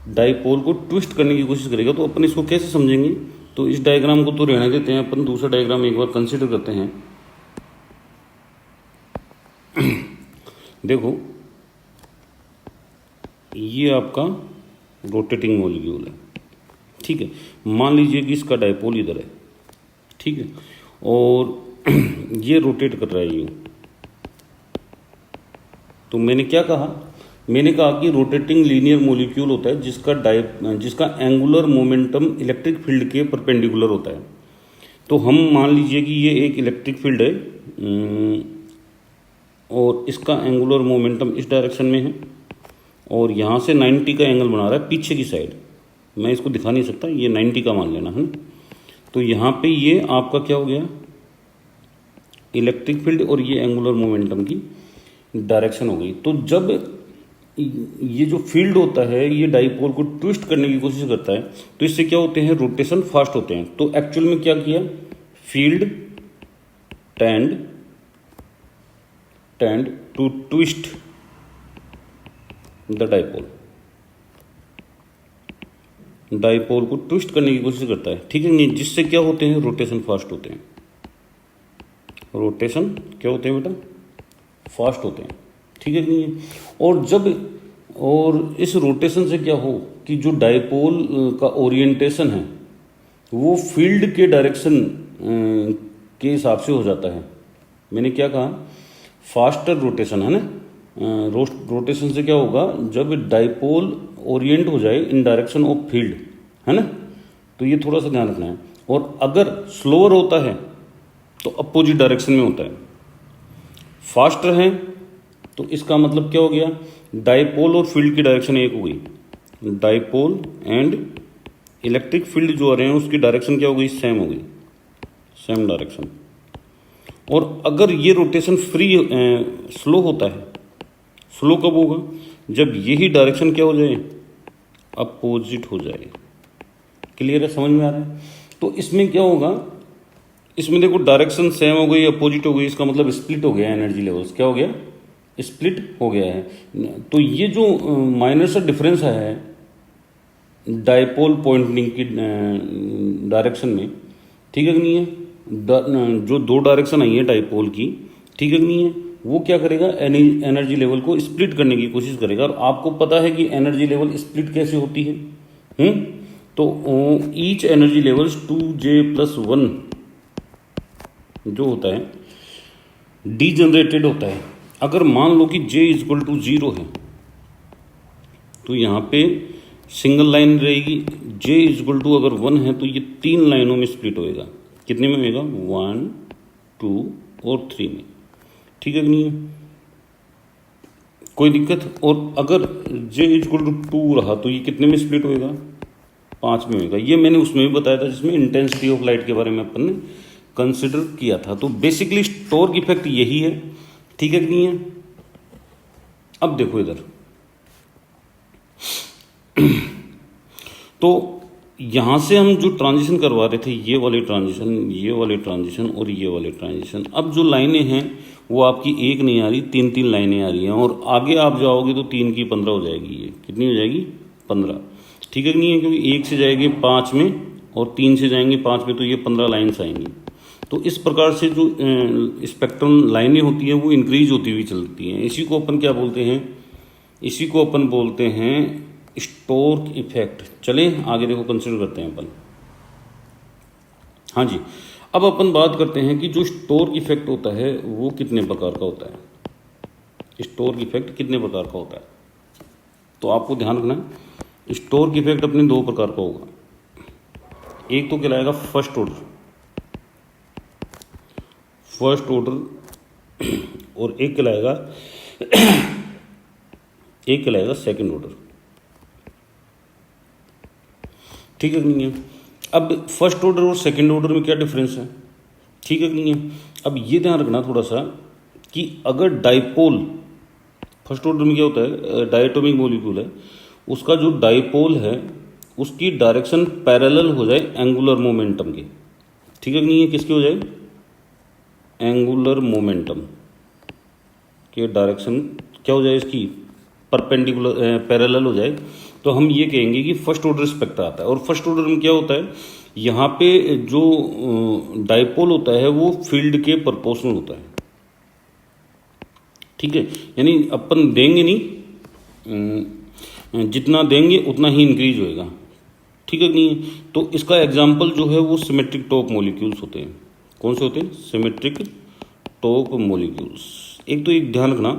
डाइपोल को ट्विस्ट करने की कोशिश करेगा। तो अपन इसको कैसे समझेंगे? तो इस डायग्राम को तो रहने देते हैं, अपन दूसरा डायग्राम एक बार कंसीडर करते हैं। देखो, ये आपका रोटेटिंग मॉलिक्यूल है। ठीक है, मान लीजिए कि इसका डाइपोल इधर है। ठीक है, और ये रोटेट कर रहा है यूं। तो मैंने क्या कहा? मैंने कहा कि रोटेटिंग लीनियर मॉलिक्यूल होता है जिसका एंगुलर मोमेंटम इलेक्ट्रिक फील्ड के परपेंडिकुलर होता है। तो हम मान लीजिए कि ये एक इलेक्ट्रिक फील्ड है और इसका एंगुलर मोमेंटम इस डायरेक्शन में है और यहाँ से 90 का एंगल बना रहा है पीछे की साइड। मैं इसको दिखा नहीं सकता, ये 90 का मान लेना है ना। तो यहाँ पे ये आपका क्या हो गया? इलेक्ट्रिक फील्ड, और ये एंगुलर मोमेंटम की डायरेक्शन हो गई। तो जब ये जो फील्ड होता है ये डाइपोल को ट्विस्ट करने की कोशिश करता है तो इससे क्या होते हैं? रोटेशन फास्ट होते हैं। तो एक्चुअल में क्या किया? Field tend to twist the dipole को ट्विस्ट करने की कोशिश करता है। ठीक है, जिससे क्या होते हैं? रोटेशन फास्ट होते हैं। रोटेशन क्या होते हैं बेटा? फास्ट होते हैं। ठीक है नहीं? और इस रोटेशन से क्या हो कि जो डाइपोल का ओरिएंटेशन है वो फील्ड के डायरेक्शन के हिसाब से हो जाता है। मैंने क्या कहा, फास्टर रोटेशन है ना, रोटेशन से क्या होगा, जब डाइपोल ओरिएंट हो जाए इन डायरेक्शन ऑफ फील्ड, है ना, तो ये थोड़ा सा ध्यान रखना है। और अगर स्लोअर होता है तो अपोजिट डायरेक्शन में होता है, फास्टर है तो इसका मतलब क्या हो गया, डाइपोल और फील्ड की डायरेक्शन एक हो गई, डाइपोल एंड इलेक्ट्रिक फील्ड जो आ रहे हैं उसकी डायरेक्शन क्या हो गई, सेम हो गई, सेम डायरेक्शन। और अगर ये रोटेशन फ्री स्लो होता है, स्लो कब होगा, जब यही डायरेक्शन क्या हो जाए, अपोजिट हो जाए। क्लियर है, समझ में आ रहा है। तो इसमें क्या होगा, इसमें देखो डायरेक्शन सेम हो गई, अपोजिट हो गई, इसका मतलब स्प्लिट हो गया एनर्जी लेवल्स, क्या हो गया, स्प्लिट हो गया है। तो ये जो माइनर सा डिफरेंस है डाइपोल पॉइंटिंग की डायरेक्शन में, ठीक है कि नहीं है, जो दो डायरेक्शन आई है डाइपोल की, ठीक है कि नहीं है, वो क्या करेगा, एनर्जी लेवल को स्प्लिट करने की कोशिश करेगा। और आपको पता है कि एनर्जी लेवल स्प्लिट कैसे होती है, तो ईच एनर्जी लेवल्स 2J+1 जो होता है डीजनरेटेड होता है। अगर मान लो कि J=0 है तो यहाँ पे सिंगल लाइन रहेगी, J अगर 1 है तो ये 3 लाइनों में स्प्लिट होएगा, कितने में होएगा, 1, 2 और 3 में, ठीक है कि नहीं है, कोई दिक्कत। और अगर J=2 रहा तो ये कितने में स्प्लिट होएगा, 5 में होएगा। ये मैंने उसमें भी बताया था जिसमें इंटेंसिटी ऑफ लाइट के बारे में अपन ने कंसिडर किया था। तो बेसिकली स्टोर्क इफेक्ट यही है, ठीक है कि नहीं है। अब देखो इधर तो यहां से हम जो ट्रांजिशन करवा रहे थे, ये वाले ट्रांजिशन, ये वाले ट्रांजिशन और ये वाले ट्रांजिशन, अब जो लाइनें हैं वो आपकी एक नहीं आ रही, 3 लाइनें आ रही हैं। और आगे आप जाओगे तो 3 की 15 हो जाएगी, ये कितनी हो जाएगी, 15, ठीक है कि नहीं है, क्योंकि 1 से जाएंगे 5 में और 3 से जाएंगे 5 में, तो ये 15 लाइन्स आएंगी। तो इस प्रकार से जो स्पेक्ट्रम लाइनें होती हैं वो इंक्रीज होती हुई चलती हैं। इसी को अपन क्या बोलते हैं, इसी को अपन बोलते हैं स्टोर्क इफेक्ट। चलें आगे देखो कंसिडर करते हैं अपन। हाँ जी, अब अपन बात करते हैं कि जो स्टोर्क इफेक्ट होता है वो कितने प्रकार का होता है, स्टोर्क इफेक्ट कितने प्रकार का होता है। तो आपको ध्यान रखना है, स्टोर्क इफेक्ट अपने 2 प्रकार का होगा। एक तो कहलाएगा फर्स्ट ऑर्डर और एक कहलाएगा सेकंड ऑर्डर, ठीक है कि नहीं है। अब फर्स्ट ऑर्डर और सेकंड ऑर्डर में क्या डिफरेंस है, ठीक है कि नहीं है। अब ये ध्यान रखना थोड़ा सा कि अगर डाइपोल, फर्स्ट ऑर्डर में क्या होता है, डायटोमिक मॉलिक्यूल है, उसका जो डाइपोल है उसकी डायरेक्शन पैरेलल हो जाए एंगुलर मोमेंटम के, ठीक है कि नहीं है, किसकी हो जाए, एंगुलर मोमेंटम के डायरेक्शन क्या हो जाए, इसकी परपेंडिकुलर पैरेलल हो जाए, तो हम ये कहेंगे कि फर्स्ट ऑर्डर स्पेक्ट्रा आता है। और फर्स्ट ऑर्डर में क्या होता है, यहाँ पे जो डाइपोल होता है वो फील्ड के प्रोपोर्शनल होता है, ठीक है, यानी अपन देंगे नहीं, जितना देंगे उतना ही इंक्रीज होएगा, ठीक है कि नहीं। तो इसका एग्जाम्पल जो है वो सिमेट्रिक टॉप मॉलिक्यूल्स होते हैं। कौन से होते हैं, सिमेट्रिक टॉप मॉलिक्यूल्स। एक तो एक ध्यान रखना,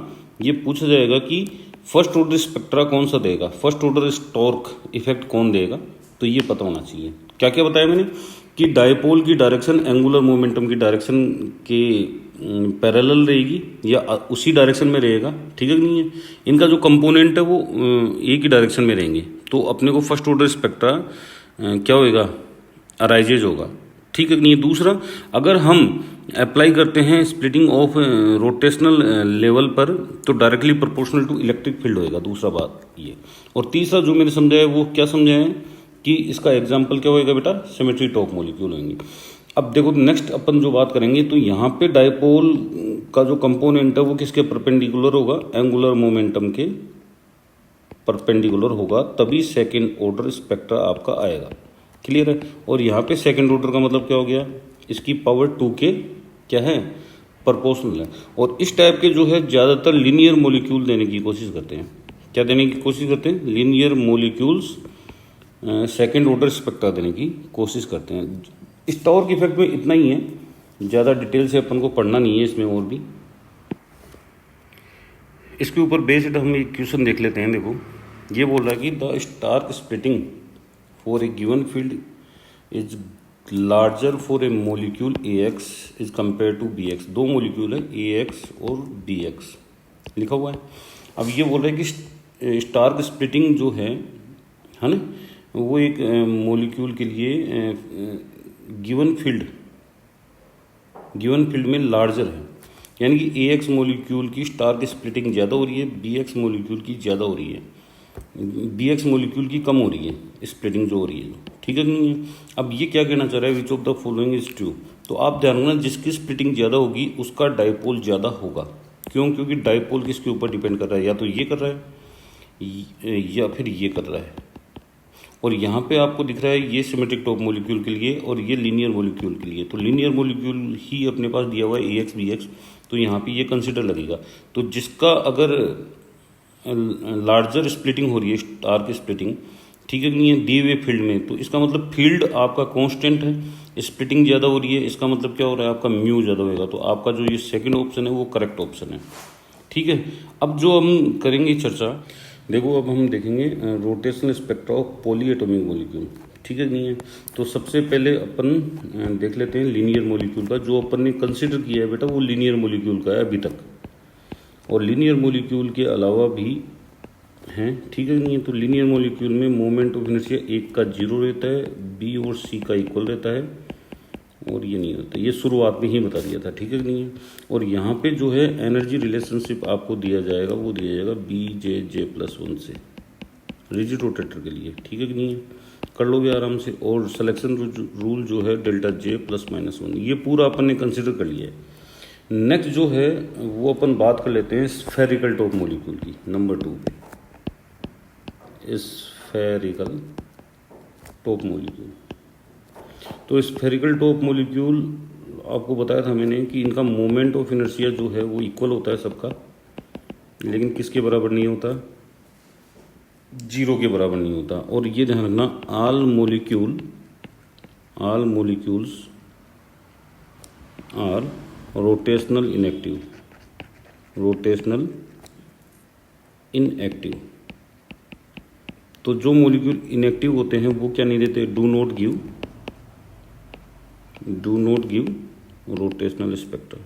ये पूछा जाएगा कि फर्स्ट ऑर्डर स्पेक्ट्रा कौन सा देगा, फर्स्ट ऑर्डर स्टोर्क इफेक्ट कौन देगा, तो ये पता होना चाहिए। क्या क्या बताया मैंने कि डाइपोल की डायरेक्शन एंगुलर मोमेंटम की डायरेक्शन के पैरेलल रहेगी या उसी डायरेक्शन में रहेगा, ठीक है कि नहीं है। इनका जो कंपोनेंट है वो एक ही डायरेक्शन में रहेंगे, तो अपने को फर्स्ट ऑर्डर स्पेक्ट्रा क्या होएगा, अराइजेज होगा, ठीक है कि नहीं। दूसरा, अगर हम अप्लाई करते हैं स्प्लिटिंग ऑफ रोटेशनल लेवल पर तो directly proportional to electric field होएगा, दूसरा बात ये। और तीसरा जो मैंने समझाया वो क्या समझाया कि इसका एग्जाम्पल क्या होएगा बेटा, सिमेट्री टॉप मॉलिक्यूल होंगे। अब देखो नेक्स्ट अपन जो बात करेंगे, तो यहाँ पे डाइपोल का जो कंपोनेंट है वो किसके परपेंडिकुलर होगा, एंगुलर मोमेंटम के परपेंडिकुलर होगा, तभी सेकेंड ऑर्डर स्पेक्ट्रा आपका आएगा, क्लियर है। और यहाँ पे सेकेंड ऑर्डर का मतलब क्या हो गया, इसकी पावर 2 के क्या है, प्रोपोर्शनल है। और इस टाइप के जो है ज़्यादातर लीनियर मॉलिक्यूल देने की कोशिश करते हैं, क्या देने की कोशिश करते हैं, linear molecules second order spectra देने की कोशिश करते हैं। स्टोर्क इफेक्ट में इतना ही है, ज़्यादा डिटेल से अपन को पढ़ना नहीं है इसमें। और भी इसके ऊपर बेस्ड हम एक क्वेश्चन देख लेते हैं। देखो ये बोल रहा है कि the Stark splitting for a given field is larger for a molecule a x is compare to b x. दो मोलिक्यूल है ए एक्स और बी एक्स लिखा हुआ है। अब ये बोल रहा है कि स्टार्क स्प्लिटिंग जो है ना, वो एक मोलिक्यूल के लिए गिवन फील्ड में लार्जर है, यानी कि ए एक्स मोलिक्यूल की स्टार्क स्प्लिटिंग ज़्यादा हो रही है, बी एक्स मोलिक्यूल की ज़्यादा हो रही है, बी एक्स मोलिक्यूल की कम हो रही है स्प्लिटिंग जो हो रही है। ठीक है नहीं है। अब ये क्या कहना चाह रहा है, which of the following is true. तो आप ध्यान रखना, जिसकी स्प्लिटिंग ज़्यादा होगी उसका डाइपोल ज़्यादा होगा। क्यों? क्योंकि डाइपोल किसके ऊपर डिपेंड कर रहा है, या तो ये कर रहा है या फिर ये कर रहा है। और यहाँ पे आपको दिख रहा है ये सिमेट्रिक टॉप मॉलिक्यूल के लिए और ये लीनियर मॉलिक्यूल के लिए। तो लीनियर मॉलिक्यूल ही अपने पास दिया हुआ है ए एक्स बी एक्स, तो यहाँ पे ये कंसिडर लगेगा। तो जिसका अगर लार्जर स्प्लिटिंग हो रही है, स्टार की स्प्लिटिंग, ठीक है नहीं है, दिए हुए फील्ड में, तो इसका मतलब फील्ड आपका कांस्टेंट है, स्प्लिटिंग ज़्यादा हो रही है, इसका मतलब क्या हो रहा है, आपका म्यू ज़्यादा होगा। तो आपका जो ये सेकंड ऑप्शन है वो करेक्ट ऑप्शन है। ठीक है। अब जो हम करेंगे चर्चा, देखो अब हम देखेंगे rotational spectra of poly atomic molecule. ठीक है नहीं है। तो सबसे पहले अपन देख लेते हैं लीनियर मॉलिक्यूल का। जो अपन ने कंसिडर किया है बेटा वो लीनियर मॉलिक्यूल का है अभी तक, और लीनियर मॉलिक्यूल के अलावा भी हैं। ठीक है नहीं है। तो लीनियर मॉलिक्यूल में मोमेंट ऑफ इनर्शिया एक का 0 रहता है, बी और सी का इक्वल रहता है, और ये नहीं होता। ये शुरुआत में ही बता दिया था। ठीक है नहीं है। और यहाँ पे जो है एनर्जी रिलेशनशिप आपको दिया जाएगा, वो दिया जाएगा बी जे जे प्लस 1 से रिजिड रोटेटर के लिए। ठीक है कि नहीं है, कर लोगे आराम से। और सिलेक्शन रूल जो है डेल्टा जे प्लस माइनस 1, ये पूरा अपन ने कंसिडर कर लिया है। नेक्स्ट जो है वो अपन बात कर लेते हैं स्फेरिकल टॉप मॉलिक्यूल की, नंबर 2 पे। स्फेरिकल टॉप मॉलिक्यूल, तो स्फेरिकल टॉप मॉलिक्यूल आपको बताया था मैंने कि इनका मोमेंट ऑफ इनर्शिया जो है वो इक्वल होता है सबका, लेकिन किसके बराबर नहीं होता, 0 के बराबर नहीं होता। और ये ध्यान रखना, all molecules are rotational inactive. तो जो मॉलिक्यूल इनएक्टिव होते हैं वो क्या नहीं देते, do not give rotational spectra,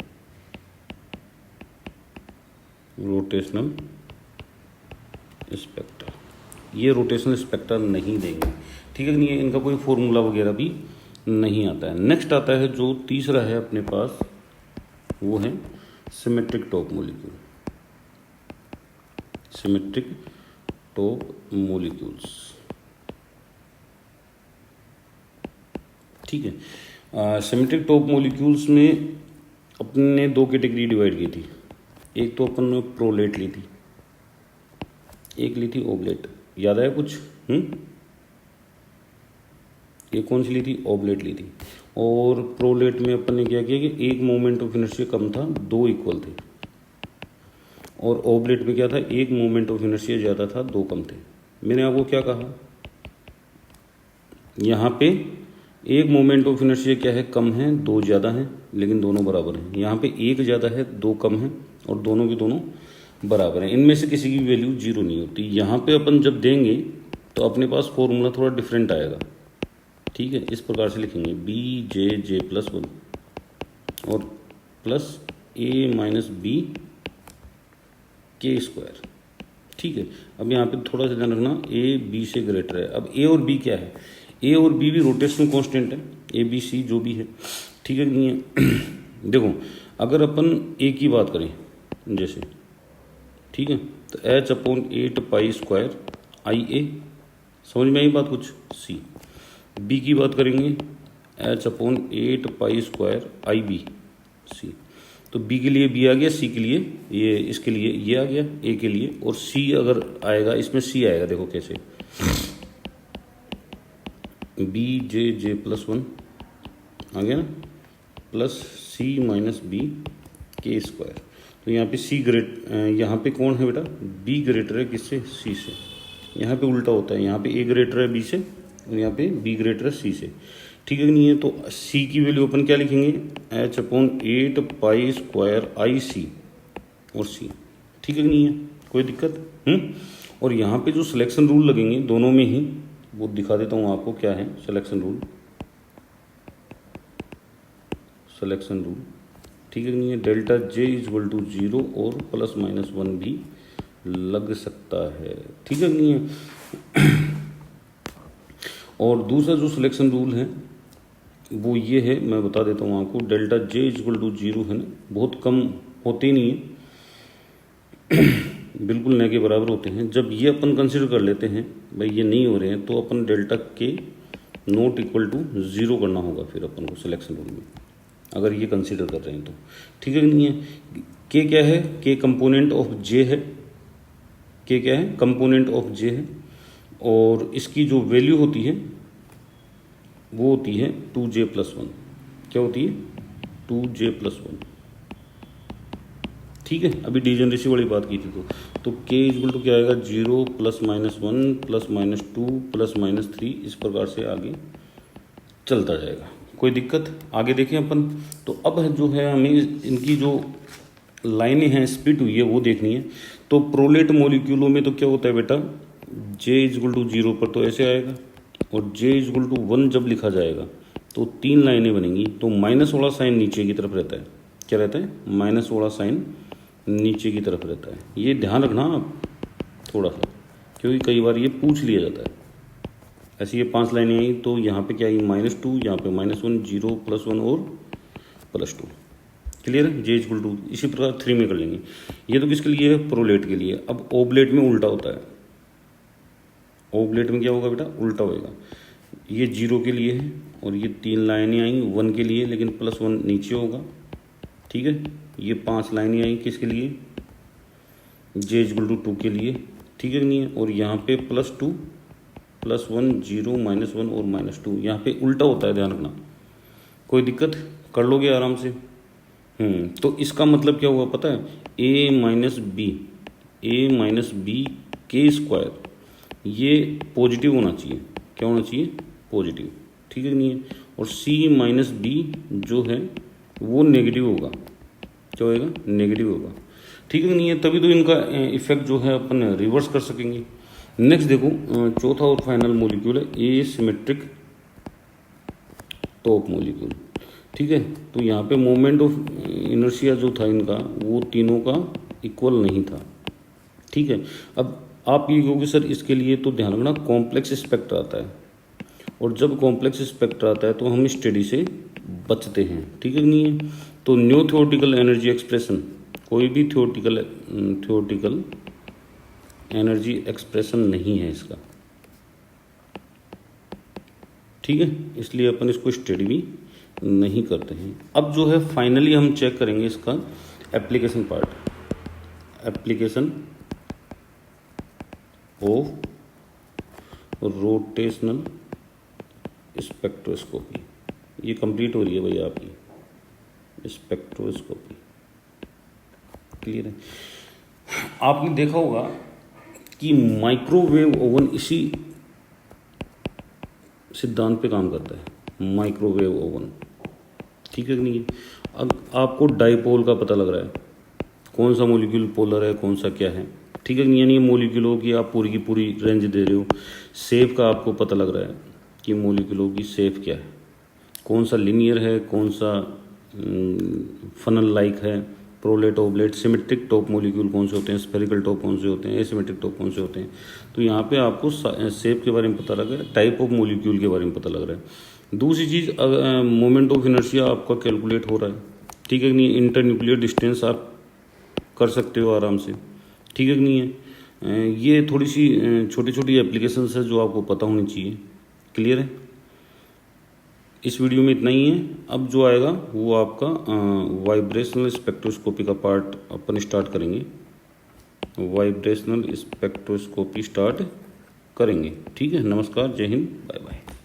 ये रोटेशनल स्पेक्ट्रा नहीं देंगे। ठीक है नहीं है। इनका कोई फॉर्मूला वगैरह भी नहीं आता है। नेक्स्ट आता है जो तीसरा है अपने पास, वो है सिमेट्रिक टॉप मॉलिक्यूल्स। ठीक है। सिमेट्रिक टॉप मॉलिक्यूल्स में अपने 2 कैटेगरी डिवाइड की थी। एक तो अपन ने प्रोलेट ली थी, एक ली थी ओबलेट। याद आया कुछ? एक कौन सी ली थी? ओबलेट ली थी। और प्रोलेट में अपन ने क्या किया कि एक मोमेंट ऑफ इनर्शिया कम था, 2 इक्वल थे। और ओबलेट में क्या था, एक मोमेंट ऑफ इनर्शिया ज़्यादा था, 2 कम थे। मैंने आपको क्या कहा, यहाँ पे एक मोमेंट ऑफ इनर्शिया क्या है, कम है, 2 ज़्यादा हैं, लेकिन दोनों बराबर हैं। यहाँ पे एक ज़्यादा है, 2 कम है, और दोनों के दोनों बराबर हैं। इनमें से किसी की वैल्यू 0 नहीं होती। यहाँ पे अपन जब देंगे तो अपने पास फॉर्मूला थोड़ा डिफरेंट आएगा। ठीक है। इस प्रकार से लिखेंगे बी जे जे प्लस 1 और प्लस ए माइनस बी के स्क्वायर। ठीक है। अब यहाँ पे थोड़ा सा ध्यान रखना, ए बी से ग्रेटर है। अब ए और बी क्या है, ए और बी भी रोटेशनल कांस्टेंट है, ए बी सी जो भी है। ठीक है नहीं है। देखो अगर अपन ए की बात करें जैसे, ठीक है, तो एच अपॉन 8 पाई स्क्वायर आई ए, समझ में आई बात कुछ? सी। बी की बात करेंगे, एच अपॉन 8 पाई स्क्वायर आई बी सी। तो बी के लिए बी आ गया, सी के लिए ये, इसके लिए ये आ गया ए के लिए, और सी अगर आएगा इसमें सी आएगा। देखो कैसे, बी जे जे प्लस 1 आ गया ना, प्लस सी माइनस बी के स्क्वायर। तो यहाँ पे सी यहाँ पे कौन है बेटा, बी ग्रेटर है किससे, सी से। यहाँ पे उल्टा होता है, यहाँ पे ए ग्रेटर है बी से और यहाँ पे बी ग्रेटर है सी से। ठीक है नहीं है। तो सी की वैल्यू अपन क्या लिखेंगे, h/8 पाई स्क्वायर आई सी और सी, ठीक है नहीं है, कोई दिक्कत। और यहाँ पे जो सिलेक्शन रूल लगेंगे दोनों में ही, वो दिखा देता हूँ आपको क्या है सिलेक्शन रूल। सिलेक्शन रूल ठीक है नहीं है, डेल्टा जे इजवल टू 0 और ±1 भी लग सकता है, ठीक है नहीं है। और दूसरा जो सिलेक्शन रूल है वो ये है, मैं बता देता हूँ आपको, डेल्टा जे इजवल टू 0 है ना, बहुत कम होते नहीं है, बिल्कुल न के बराबर होते हैं। जब ये अपन कंसिडर कर लेते हैं भाई ये नहीं हो रहे हैं, तो अपन डेल्टा के नॉट इक्वल टू 0 करना होगा फिर अपन को सिलेक्शन रूल में, अगर ये कंसिडर कर रहे हैं तो, ठीक है नहीं है। के क्या है, के कंपोनेंट ऑफ जे है, के क्या है, कंपोनेंट ऑफ जे है, और इसकी जो वैल्यू होती है वो होती है 2j+1, क्या होती है 2j+1, ठीक है। अभी डिजेनरेसी वाली बात की थी तो k इक्वल टू क्या आएगा 0 +-1 +-2 +-3, इस प्रकार से आगे चलता जाएगा, कोई दिक्कत। आगे देखें अपन, तो अब जो है हमें इनकी जो लाइनें हैं स्प्लिट हुई है वो देखनी है। तो प्रोलेट मॉलिक्यूलों में तो क्या होता है बेटा, J इक्वल टू 0 पर तो ऐसे आएगा, और J इक्वल टू 1 जब लिखा जाएगा तो 3 लाइनें बनेंगी, तो माइनस वाला साइन नीचे की तरफ रहता है, क्या रहता है, माइनस वाला साइन नीचे की तरफ रहता है। ये ध्यान रखना आप थोड़ा सा, क्योंकि कई बार ये पूछ लिया जाता है। ऐसे ये 5 लाइनें आई तो यहाँ पे क्या आई, -2, यहाँ पे -1, 0 +1 और +2, क्लियर है। J इक्वल टू इसी प्रकार 3 में कर लेंगे। ये तो किसके लिए है, प्रोलेट के लिए। अब ओबलेट में उल्टा होता है, ओबलेट में क्या होगा बेटा, उल्टा होएगा। ये 0 के लिए है और ये 3 लाइनें आई 1 के लिए, लेकिन +1 नीचे होगा, ठीक है। ये 5 लाइनें आई किसके लिए, J इक्वल टू 2 के लिए, ठीक है नहीं है। और यहाँ पे +2 +1 0 -1 और -2, यहाँ पे उल्टा होता है, ध्यान रखना, कोई दिक्कत, कर लोगे आराम से। तो इसका मतलब क्या हुआ पता है, a-b के स्क्वायर, ये पॉजिटिव होना चाहिए, क्या होना चाहिए, पॉजिटिव, ठीक है नहीं है। और c-b जो है वो नेगेटिव होगा, क्या होएगा, नेगेटिव होगा, ठीक है नहीं है। तभी तो इनका इफेक्ट जो है अपन रिवर्स कर सकेंगे। नेक्स्ट देखो, चौथा और फाइनल मॉलिक्यूल है एसिमेट्रिक टॉप मॉलिक्यूल, ठीक है। तो यहाँ पे मोमेंट ऑफ इनर्शिया जो था इनका, वो तीनों का इक्वल नहीं था, ठीक है। अब आप ये कहोगे सर इसके लिए तो ध्यान रखना कॉम्प्लेक्स स्पेक्ट्रा आता है, और जब कॉम्प्लेक्स स्पेक्ट्रा आता है तो हम स्टडी से बचते हैं, ठीक है नहीं है। तो न्यू थ्योरेटिकल एनर्जी एक्सप्रेशन, कोई भी थ्योरेटिकल एनर्जी एक्सप्रेशन नहीं है इसका, ठीक है, इसलिए अपन इसको स्टडी भी नहीं करते हैं। अब जो है फाइनली हम चेक करेंगे इसका application part, application of rotational spectroscopy, ये कंप्लीट हो रही है भैया आपकी स्पेक्ट्रोस्कोपी, क्लियर है। आपने देखा होगा कि माइक्रोवेव ओवन इसी सिद्धांत पे काम करता है, माइक्रोवेव ओवन, ठीक है नहीं है। अब आपको डाइपोल का पता लग रहा है, कौन सा मॉलिक्यूल पोलर है, कौन सा क्या है, ठीक है नहीं, यानी मॉलिक्यूलों की आप पूरी की पूरी रेंज दे रहे हो। शेप का आपको पता लग रहा है कि मॉलिक्यूलों की शेप क्या है, कौन सा लिनियर है, कौन सा फनल लाइक है, प्रोलेट ओबलेट, सिमेट्रिक टॉप मॉलिक्यूल कौन से होते हैं, स्फेरिकल टॉप कौन से होते हैं, एसिमेट्रिक टॉप कौन से होते हैं। तो यहाँ पे आपको शेप के बारे में पता लग रहा है, टाइप ऑफ मॉलिक्यूल के बारे में पता लग रहा है। दूसरी चीज़, मोमेंट ऑफ इनर्शिया आपका कैलकुलेट हो रहा है, ठीक है नहीं, इंटर न्यूक्लियर डिस्टेंस आप कर सकते हो आराम से, ठीक है नहीं है। ये थोड़ी सी छोटी छोटी एप्लीकेशंस है जो आपको पता होनी चाहिए, क्लियर है। इस वीडियो में इतना ही है। अब जो आएगा वो आपका वाइब्रेशनल स्पेक्ट्रोस्कोपी का पार्ट अपन स्टार्ट करेंगे, वाइब्रेशनल स्पेक्ट्रोस्कोपी स्टार्ट करेंगे, ठीक है। नमस्कार, जय हिंद, बाय बाय।